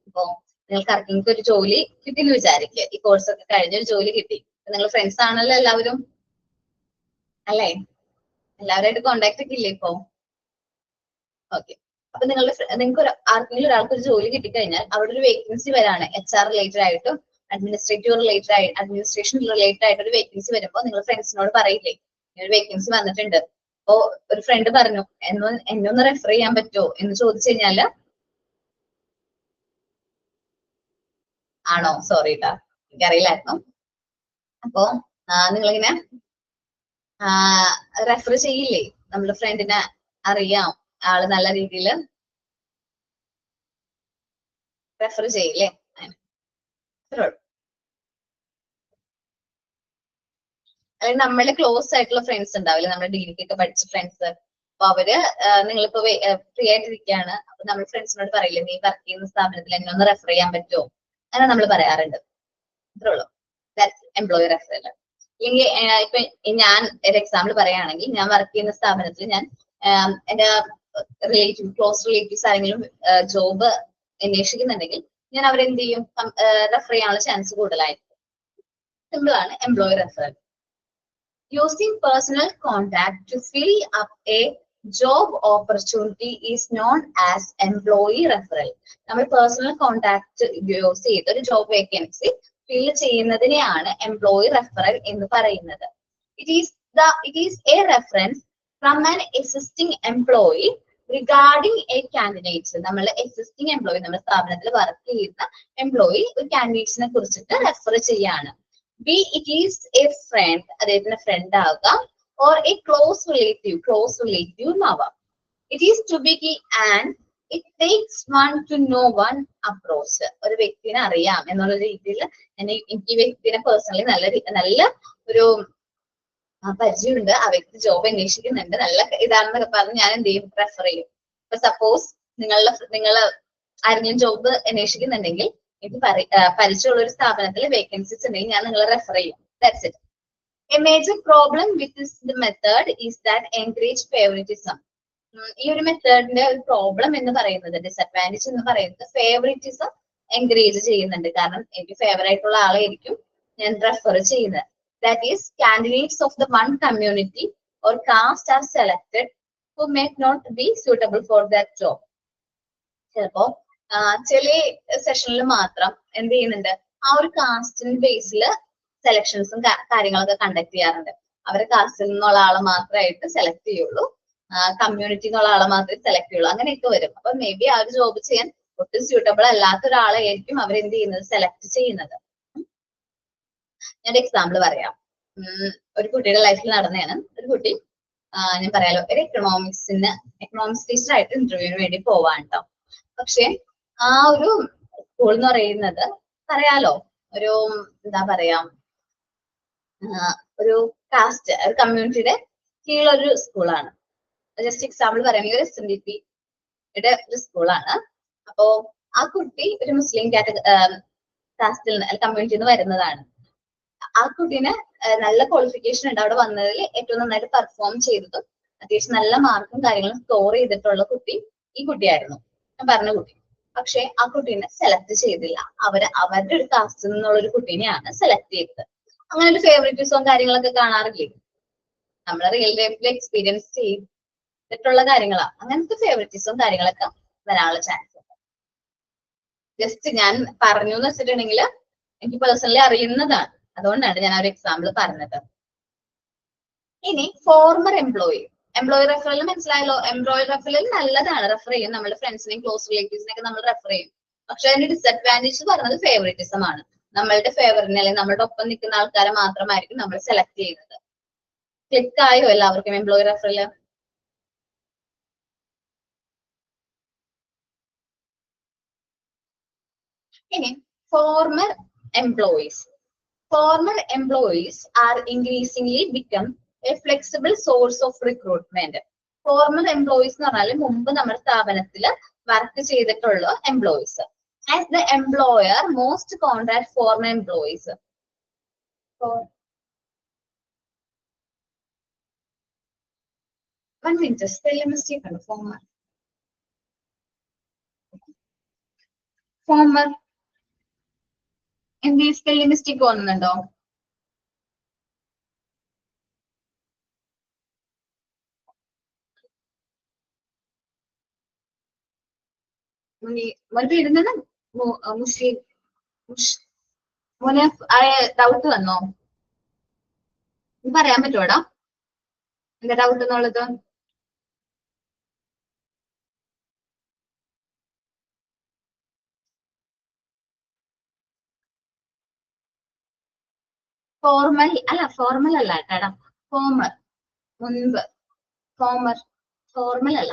ഇപ്പൊ നിങ്ങൾക്ക് ആർക്കെങ്കിലും ഒരു ജോലി കിട്ടിയെന്ന് വിചാരിക്കുക, ഈ കോഴ്സ് ഒക്കെ കഴിഞ്ഞ ഒരു ജോലി കിട്ടി, നിങ്ങൾ ഫ്രണ്ട്സ് ആണല്ലോ എല്ലാവരും അല്ലെ, എല്ലാവരുമായിട്ട് കോണ്ടാക്ട് ഒക്കെ ഇല്ലേ ഇപ്പൊ? ഓക്കെ. അപ്പൊ നിങ്ങൾക്ക് ആർക്കെങ്കിലും ഒരാൾക്ക് ഒരു ജോലി കിട്ടിക്കഴിഞ്ഞാൽ അവിടെ ഒരു വേക്കൻസി വരാണ്, HR റിലേറ്റഡ് ആയിട്ടും അഡ്മിനിസ്ട്രേഷൻ റിലേറ്റഡ് ആയിട്ട് ഒരു വേക്കൻസി വരുമ്പോൾ നിങ്ങൾ ഫ്രണ്ട്സിനോട് പറയില്ലേ, ഒരു വേക്കൻസി വന്നിട്ടുണ്ട്, അപ്പോ ഒരു ഫ്രണ്ട് പറഞ്ഞു എന്നെ ഒന്ന് റെഫർ ചെയ്യാൻ പറ്റുമോ എന്ന് ചോദിച്ചു കഴിഞ്ഞാല്, ആണോ, സോറി ട്ടാ, എനിക്കറിയില്ലായിരുന്നു. അപ്പോ നിങ്ങളിങ്ങനെ റെഫർ ചെയ്യില്ലേ, നമ്മുടെ ഫ്രണ്ടിനെ അറിയാം, ആള് നല്ല രീതിയിൽ റെഫർ ചെയ്യില്ലേ. അല്ലെങ്കിൽ നമ്മളെ ക്ലോസ് ആയിട്ടുള്ള ഫ്രണ്ട്സ് ഉണ്ടാവില്ലേ, നമ്മുടെ ഡിഗ്രിക്കൊക്കെ പഠിച്ച ഫ്രണ്ട്സ്, അപ്പൊ അവര് നിങ്ങളിപ്പോ ഫ്രീ ആയിട്ടിരിക്കുകയാണ്, അപ്പൊ നമ്മൾ ഫ്രണ്ട്സിനോട് പറയില്ലേ, നീ വർക്ക് ചെയ്യുന്ന സ്ഥാപനത്തിൽ എന്നെ ഒന്ന് റെഫർ ചെയ്യാൻ പറ്റുമോ, അങ്ങനെ നമ്മൾ പറയാറുണ്ട്. അത്രേ ഉള്ളൂ. Employee referral. ഇല്ലെങ്കിൽ ഇപ്പൊ ഞാൻ ഒരു എക്സാമ്പിൾ പറയുകയാണെങ്കിൽ, ഞാൻ വർക്ക് ചെയ്യുന്ന സ്ഥാപനത്തിൽ ഞാൻ എന്റെ ക്ലോസ് റിലേറ്റീവ്സ് ആരെങ്കിലും ജോബ് അന്വേഷിക്കുന്നുണ്ടെങ്കിൽ ഞാൻ അവരെന്ത് ചെയ്യും, റെഫർ ചെയ്യാനുള്ള ചാൻസ് കൂടുതലായിരിക്കും. സിമ്പിൾ ആണ് employee referral. Using personal contact to fill up a job opportunity is known as employee referral. നമ്മൾ പേഴ്സണൽ കോണ്ടാക്ട് യൂസ് ചെയ്ത് ഒരു ജോബ് വേക്കൻസി ഫിൽ ചെയ്യുന്നതിനെയാണ് എംപ്ലോയി റെഫറൽ എന്ന് പറയുന്നത്. It is a reference from an existing employee regarding a candidate. നമ്മൾ existing employee, നമ്മുടെ സ്ഥാപനത്തിൽ work ചെയ്യുന്ന employee ഒരു കാൻഡിഡേറ്റ്സിനെ കുറിച്ചിട്ട് റെഫർ ചെയ്യാണ്. Be it is a friend, അദ്ദേഹത്തിന്റെ ഫ്രണ്ട് ആകാം, or a close relative ആവാം. It is to be and it takes one to know one approach. ഒരു വ്യക്തിനെ അറിയാം എന്നുള്ള രീതിയിൽ എനിക്ക് ഈ വ്യക്തിനെ പേഴ്സണലി നല്ല ഒരു പരിചയമുണ്ട്, ആ വ്യക്തി ജോബ് അന്വേഷിക്കുന്നുണ്ട്, നല്ല ഇതാണെന്നൊക്കെ പറഞ്ഞ് ഞാൻ എന്ത് ചെയ്യും, റെഫർ ചെയ്യും. ഇപ്പൊ സപ്പോസ് നിങ്ങൾ ആരെങ്കിലും ജോബ് അന്വേഷിക്കുന്നുണ്ടെങ്കിൽ, എനിക്ക് പരിചയമുള്ള ഒരു സ്ഥാപനത്തിൽ വേക്കൻസീസ് ഉണ്ടെങ്കിൽ ഞാൻ നിങ്ങളെ റെഫർ ചെയ്യും. That's it. A major problem with this method is that encourage favoritism. ഈ ഒരു മെത്തേഡിന്റെ ഒരു പ്രോബ്ലം എന്ന് പറയുന്നത്, ഡിസഡ്വാൻറ്റേജ് എന്ന് പറയുന്നത്, ഫേവറിറ്റിസം എൻകറേജ് ചെയ്യുന്നുണ്ട്. കാരണം എനിക്ക് ഫേവറേറ്റ് ഉള്ള ആളായിരിക്കും ഞാൻ റെഫർ ചെയ്യുന്നത്. That is, candidates of the one community or caste are selected who may not be suitable for that job. ചിലപ്പോ ചില സെഷനിൽ മാത്രം എന്ത് ചെയ്യുന്നുണ്ട്, ആ ഒരു കാസ്റ്റിന്റെ ബേസിൽ സെലക്ഷൻസും കാര്യങ്ങളൊക്കെ കണ്ടക്ട് ചെയ്യാറുണ്ട്. അവരെ കാസ്റ്റിൽ നിന്നുള്ള ആളെ മാത്രമായിട്ട് സെലക്ട് ചെയ്യുള്ളൂ, കമ്മ്യൂണിറ്റി എന്നുള്ള ആളെ മാത്രമേ സെലക്ട് ചെയ്യുള്ളൂ, അങ്ങനെയൊക്കെ വരും. അപ്പൊ മേ ബി ആ ഒരു ജോബ് ചെയ്യാൻ ഒട്ടും സ്യൂട്ടബിൾ അല്ലാത്ത ഒരാളായിരിക്കും അവരെന്ത് ചെയ്യുന്നത്, സെലക്ട് ചെയ്യുന്നത്. ഞാൻ എക്സാമ്പിൾ പറയാം. ഒരു കുട്ടിയുടെ ലൈഫിൽ നടന്നതാണ്. ഒരു കുട്ടി ഞാൻ പറയാലോ, ഒരു എക്കണോമിക്സ് ടീച്ചർ ആയിട്ട് ഇന്റർവ്യൂവിന് വേണ്ടി പോവാൻ കേട്ടോ. പക്ഷെ ആ ഒരു സ്കൂൾ എന്ന് പറയുന്നത് പറയാലോ, ഒരു എന്താ പറയാ, ഒരു കാസ്റ്റ്, ഒരു കമ്മ്യൂണിറ്റിയുടെ കീഴിലൊരു സ്കൂളാണ്. ജസ്റ്റ് എക്സാമ്പിൾ പറയുകയാണെങ്കിൽ ഒരു SNDP-യുടെ ഒരു സ്കൂളാണ്. അപ്പോ ആ കുട്ടി ഒരു മുസ്ലിം കാസ്റ്റിൽ കമ്മ്യൂണിറ്റിയിൽ നിന്ന് വരുന്നതാണ്. ആ കുട്ടീനെ നല്ല ക്വാളിഫിക്കേഷൻ ഉണ്ട്, അവിടെ വന്നതിൽ ഏറ്റവും നന്നായിട്ട് പെർഫോം ചെയ്തതും അത്യാവശ്യം നല്ല മാർക്കും കാര്യങ്ങളും സ്കോർ ചെയ്തിട്ടുള്ള കുട്ടി ഈ കുട്ടിയായിരുന്നു, ഞാൻ പറഞ്ഞ കുട്ടി. പക്ഷെ ആ കുട്ടീനെ സെലക്ട് ചെയ്തില്ല, അവരുടെ ഒരു കാസ്റ്റിൽ നിന്നുള്ള ഒരു കുട്ടീനെയാണ് സെലക്ട് ചെയ്തത്. അങ്ങനെ ഒരു ഫേവറിറ്റിസവും കാര്യങ്ങളൊക്കെ കാണാറില്ലേ, നമ്മളെ റിയൽ ലൈഫിൽ എക്സ്പീരിയൻസ് ചെയ്തിട്ടുള്ള കാര്യങ്ങളാ. അങ്ങനത്തെ ഫേവറിറ്റിസവും കാര്യങ്ങളൊക്കെ വരാനുള്ള ചാൻസ് ഉണ്ട്. ജസ്റ്റ് ഞാൻ പറഞ്ഞു എന്ന് വെച്ചിട്ടുണ്ടെങ്കിൽ എനിക്ക് പേഴ്സണലി അറിയുന്നതാണ്, അതുകൊണ്ടാണ് ഞാൻ ആ ഒരു എക്സാമ്പിൾ പറഞ്ഞത്. ഇനി ഫോർമർ എംപ്ലോയി റെഫറൽ മനസ്സിലായല്ലോ. എംപ്ലോയി റെഫറൽ നല്ലതാണ്, റെഫർ ചെയ്യും, നമ്മുടെ ഫ്രണ്ട്സിനെയും ക്ലോസ് റിലേറ്റീവ്സിനെയൊക്കെ നമ്മൾ റെഫർ ചെയ്യും. പക്ഷെ അതിന്റെ ഡിസഡ്വാൻറ്റേജ് പറഞ്ഞത് ഫേവറിറ്റിസം ആണ്. നമ്മളുടെ ഫേവറിനെ അല്ലെങ്കിൽ നമ്മുടെ ഒപ്പം നിൽക്കുന്ന ആൾക്കാരെ മാത്രമായിരിക്കും നമ്മൾ സെലക്ട് ചെയ്യുന്നത്. ക്ലിക്ക് ആയോ എല്ലാവർക്കും എംപ്ലോയി റെഫറൽ? ഇനി former employees. Former employees are increasingly become a flexible source of recruitment. Former employees എന്ന് പറഞ്ഞാൽ മുമ്പ് നമ്മുടെ സ്ഥാപനത്തിൽ വർക്ക് ചെയ്തിട്ടുള്ള employees. As the employer most contact former employees. One minute, spelling mistake ആണ് former. Former എന്ത് spelling mistake തോന്നുന്നുണ്ടോ? ഇരുന്നത് മോനെ ഡൗട്ട് വന്നോ? പറയാൻ പറ്റുമോടാ എന്താ ഡൗട്ട് എന്നുള്ളത്? ഫോർമൽ അല്ല, ഫോർമൽ അല്ല കേട്ടാ, ഫോമർ മുൻപ്. ഫോർമൽ അല്ല,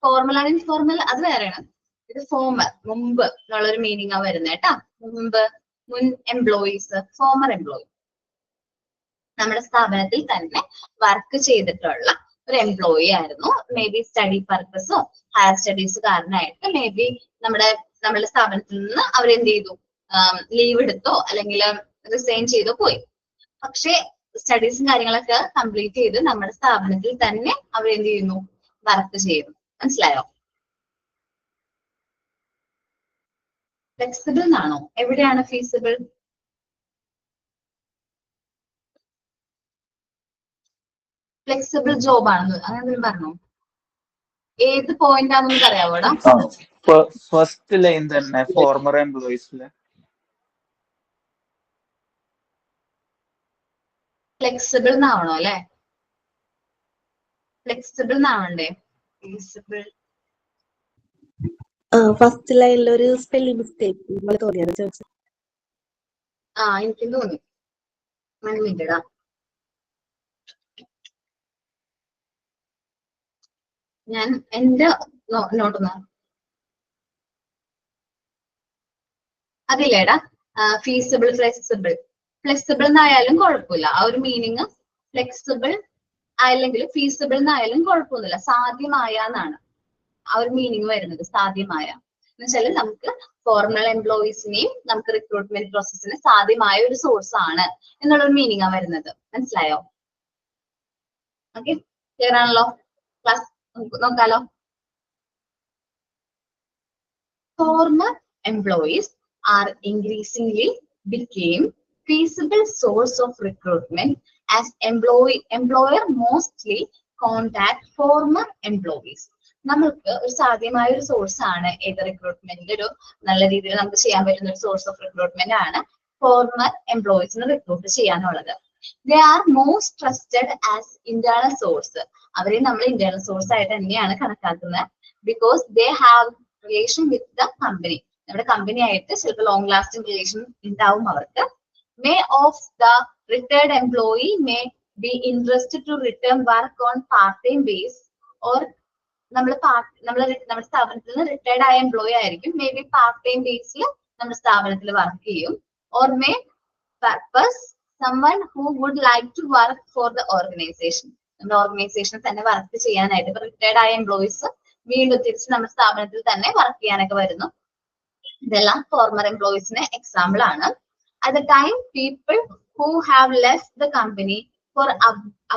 ഫോർമൽ ആണ് ഇൻഫോർമൽ അത് വേറെയാണ്. ഇത് ഫോമർ മുമ്പ് എന്നുള്ളൊരു മീനിങ് ആ വരുന്നത് കേട്ടാ. മുമ്പ്, മുൻ എംപ്ലോയീസ്, ഫോമർ എംപ്ലോയി. നമ്മുടെ സ്ഥാപനത്തിൽ തന്നെ വർക്ക് ചെയ്തിട്ടുള്ള ഒരു എംപ്ലോയി ആയിരുന്നു. മേ ബി സ്റ്റഡി പർപ്പസോ ഹയർ സ്റ്റഡീസ് കാരണമായിട്ട് മേ ബി നമ്മുടെ സ്ഥാപനത്തിൽ നിന്ന് അവരെന്ത് ചെയ്തു, ലീവ് എടുത്തോ അല്ലെങ്കിൽ റിസൈൻ ചെയ്തോ പോയി. പക്ഷെ സ്റ്റഡീസും കാര്യങ്ങളൊക്കെ കംപ്ലീറ്റ് ചെയ്ത് നമ്മുടെ സ്ഥാപനത്തിൽ തന്നെ അവരെന്ത് ചെയ്യുന്നു, വർക്ക് ചെയ്യുന്നു. മനസ്സിലായോ? ഫ്ലെക്സിബിൾ എന്നാണോ? എവിടെയാണ് ഫീസിബിൾ? ഫ്ലെക്സിബിൾ ജോബ് ആണെന്ന് അങ്ങനെ പറഞ്ഞോ? ഏത് പോയിന്റ് ആണെന്ന് പറയാവോടാ? ഫസ്റ്റ് ലൈൻ തന്നെ ഫോർമർ എംപ്ലോയീസിലെ ഫ്ലെക്സിബിൾ എന്നാവണോ അല്ലെ? ഫ്ലെക്സിബിൾ എന്നാവണ്ടേ? ഫീസിബിൾ ഫസ്റ്റ് ലൈനിൽ ഒരു സ്പെല്ലിംഗ് മിസ്റ്റേക്ക് തോന്നിയാണ് ചോദിച്ചത്. എനിക്കും തോന്നി. മിനിറ്റാ, ഞാൻ എന്റെ നോട്ട് അതില്ലേടാ. Feasible, flexible. ഫ്ലെക്സിബിൾ എന്നായാലും കുഴപ്പമില്ല, ആ ഒരു മീനിങ്. ഫ്ലെക്സിബിൾ അല്ലെങ്കിൽ ഫീസിബിൾ എന്നായാലും കുഴപ്പമൊന്നുമില്ല, സാധ്യമായ എന്നാണ് ആ ഒരു മീനിങ് വരുന്നത്. സാധ്യമായ എന്ന് വെച്ചാൽ നമുക്ക് ഫോർമൽ എംപ്ലോയീസിനെയും നമുക്ക് റിക്രൂട്ട്മെന്റ് പ്രോസസ്സിന് സാധ്യമായ ഒരു സോഴ്സ് ആണ് എന്നുള്ളൊരു മീനിങ് ആ വരുന്നത്. മനസ്സിലായോ? ഓക്കെ, ക്ലിയർ ആണല്ലോ? ക്ലാസ് നോക്കാലോ. Former employees are increasingly became feasible source of recruitment as employer mostly contact former employees. നമുക്ക് ഒരു സാധ്യമായ ഒരു സോഴ്സ് ആണ് ഏത് റിക്രൂട്ട്മെന്റ്, ഒരു നല്ല രീതിയിൽ നമുക്ക് ചെയ്യാൻ പറ്റുന്ന ഒരു സോഴ്സ് ഓഫ് റിക്രൂട്ട്മെന്റ് ആണ് ഫോർമർ എംപ്ലോയീസിനെ റിക്രൂട്ട് ചെയ്യാനുള്ളത്. They are most trusted as internal source. അവരെ നമ്മൾ ഇന്റേണൽ സോഴ്സ് ആയിട്ട് തന്നെയാണ് കണക്കാക്കുന്നത്. Because they have relation with the company. നമ്മുടെ കമ്പനി ആയിട്ട് ചിലപ്പോൾ ലോങ് ലാസ്റ്റിംഗ് റിലേഷൻ ഉണ്ടാവും അവർക്ക്. May of the retired employee may be interested to return work on part time base. Or നമ്മുടെ സ്ഥാപനത്തിൽ നിന്ന് റിട്ടയർഡ് ആയ എംപ്ലോയി ആയിരിക്കും, മേ ബി പാർട്ട് ടൈം ബേസിൽ നമ്മുടെ സ്ഥാപനത്തിൽ വർക്ക് ചെയ്യും. Or may purpose someone who would like to work for the organization. നമ്മുടെ ഓർഗനൈസേഷനിൽ തന്നെ വർക്ക് ചെയ്യാനായിട്ട് ഇപ്പൊ റിട്ടയർഡ് ആയ എംപ്ലോയീസ് വീണ്ടും തിരിച്ച് നമ്മുടെ സ്ഥാപനത്തിൽ തന്നെ വർക്ക് ചെയ്യാനൊക്കെ വരുന്നു. ഇതെല്ലാം ഫോർമർ എംപ്ലോയീസിന് എക്സാമ്പിൾ ആണ്. At the time, people who have left the company for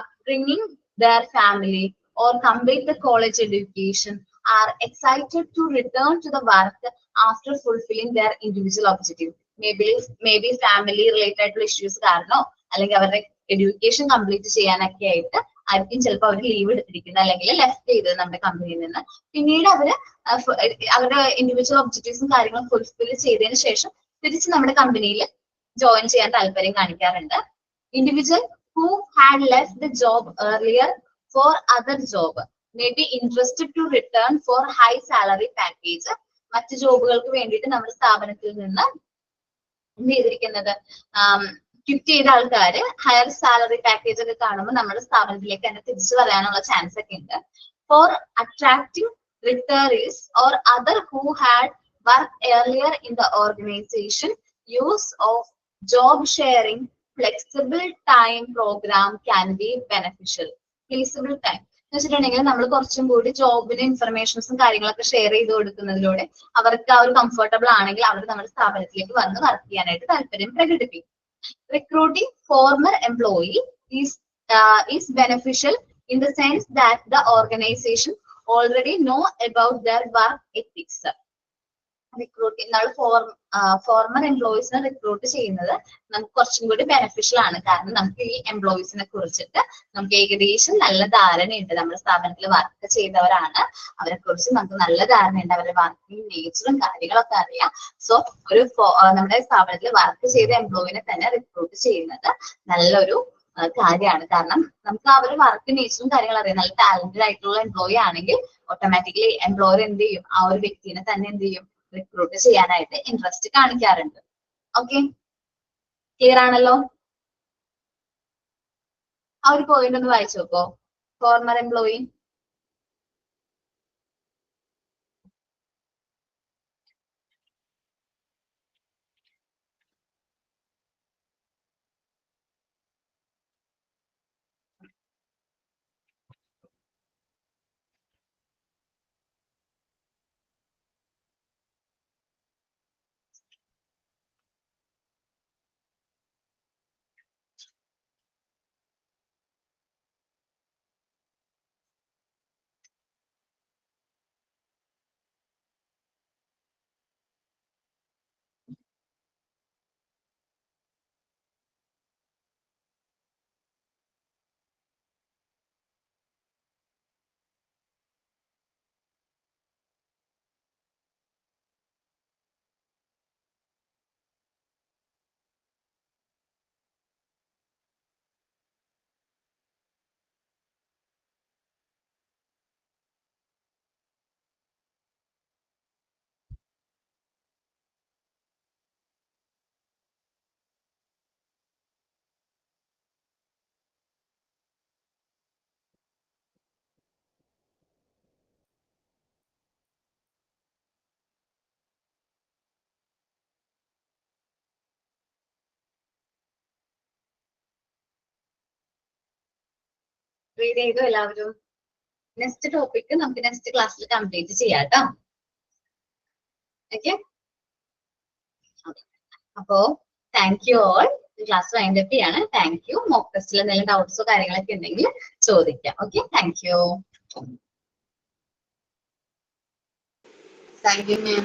upbringing their family or complete the college education are excited to return to the work after fulfilling their individual objective. May be family related ആയിട്ടുള്ള issues കാരണോ അല്ലെങ്കിൽ അവരുടെ education complete ചെയ്യാനൊക്കെ ആയിട്ട് ആയിരിക്കും ചിലപ്പോൾ അവർ leave എടുത്തിരിക്കുന്നത് അല്ലെങ്കിൽ left ചെയ്തത് നമ്മുടെ കമ്പനിയിൽ നിന്ന്. പിന്നീട് അവരുടെ ഇൻഡിവിജ്വൽ ഒബ്ജക്റ്റീവ്സും കാര്യങ്ങളും ഫുൾഫിൽ ചെയ്തതിനു ശേഷം തിരിച്ച് നമ്മുടെ കമ്പനിയിൽ ജോയിൻ ചെയ്യാൻ താല്പര്യം കാണിക്കാറുണ്ട്. Individual who had left the job earlier for other job may be interested to return for high salary package. മറ്റ് ജോബുകൾക്ക് വേണ്ടിയിട്ട് നമ്മുടെ സ്ഥാപനത്തിൽ നിന്ന് എന്ത് ചെയ്തിരിക്കുന്നത്, ക്വിറ്റ് ചെയ്ത ആൾക്കാർ ഹയർ സാലറി പാക്കേജ് ഒക്കെ കാണുമ്പോൾ നമ്മുടെ സ്ഥാപനത്തിലേക്ക് തന്നെ തിരിച്ചു വരാനുള്ള ചാൻസ് ഒക്കെ ഉണ്ട്. For attracting retirees or other who had worked earlier in the organization, use of job sharing flexible time program can be beneficial. Flexible time എന്ന് വെച്ചിട്ടുണ്ടെങ്കിൽ നമ്മൾ കുറച്ചും കൂടി ജോബിന് ഇൻഫർമേഷൻസും കാര്യങ്ങളൊക്കെ ഷെയർ ചെയ്ത് കൊടുക്കുന്നതിലൂടെ അവർക്ക് ആ ഒരു കംഫർട്ടബിൾ ആണെങ്കിൽ അവർ നമ്മുടെ സ്ഥാപനത്തിലേക്ക് വന്ന് വർക്ക് ചെയ്യാനായിട്ട് താല്പര്യം പ്രകടിപ്പിക്കും. Recruiting former employee is beneficial in the sense that the organization already know about their work ethics. Recruiting former എംപ്ലോയീസിനെ റിക്രൂട്ട് ചെയ്യുന്നത് നമുക്ക് കുറച്ചും കൂടി ബെനിഫിഷ്യൽ ആണ്. കാരണം നമുക്ക് ഈ എംപ്ലോയീസിനെ കുറിച്ചിട്ട് നമുക്ക് ഏകദേശം നല്ല ധാരണയുണ്ട്. നമ്മുടെ സ്ഥാപനത്തിൽ വർക്ക് ചെയ്തവരാണ്, അവരെ കുറിച്ച് നമുക്ക് നല്ല ധാരണയുണ്ട്, അവരുടെ വർക്കിംഗ് നേച്ചറും കാര്യങ്ങളൊക്കെ അറിയാം. സോ ഒരു നമ്മുടെ സ്ഥാപനത്തിൽ വർക്ക് ചെയ്ത എംപ്ലോയിനെ തന്നെ റിക്രൂട്ട് ചെയ്യുന്നത് നല്ലൊരു കാര്യമാണ്. കാരണം നമുക്ക് ആ ഒരു വർക്ക് നേച്ചറും കാര്യങ്ങളും അറിയാം. നല്ല ടാലന്റഡ് ആയിട്ടുള്ള എംപ്ലോയി ആണെങ്കിൽ ഓട്ടോമാറ്റിക്കലി എംപ്ലോയർ എന്ത് ചെയ്യും, ആ ഒരു വ്യക്തിനെ തന്നെ എന്ത് ചെയ്യും, റിക്രൂട്ട് ചെയ്യാനായിട്ട് ഇൻട്രസ്റ്റ് കാണിക്കാറുണ്ട്. ഓക്കെ, ക്ലിയർ ആണല്ലോ? ആ ഒരു പോയിന്റ് ഒന്ന് വായിച്ചു നോക്കോ. ഫോർമർ എംപ്ലോയി റീഡ് ചെയ്തു എല്ലാവരും? നെക്സ്റ്റ് ടോപ്പിക് നമുക്ക് നെക്സ്റ്റ് ക്ലാസ്സിൽ കംപ്ലീറ്റ് ചെയ്യാം കേട്ടോ. ഓക്കെ, അപ്പോ thank you all. Class wind up ചെയ്യാണ്. Thank you. മോക്ക് ടെസ്റ്റിൽ എന്തെങ്കിലും ഡൗട്ട്സോ കാര്യങ്ങളൊക്കെ ഉണ്ടെങ്കിൽ ചോദിക്കാം. Okay, thank you. Thank you ma'am.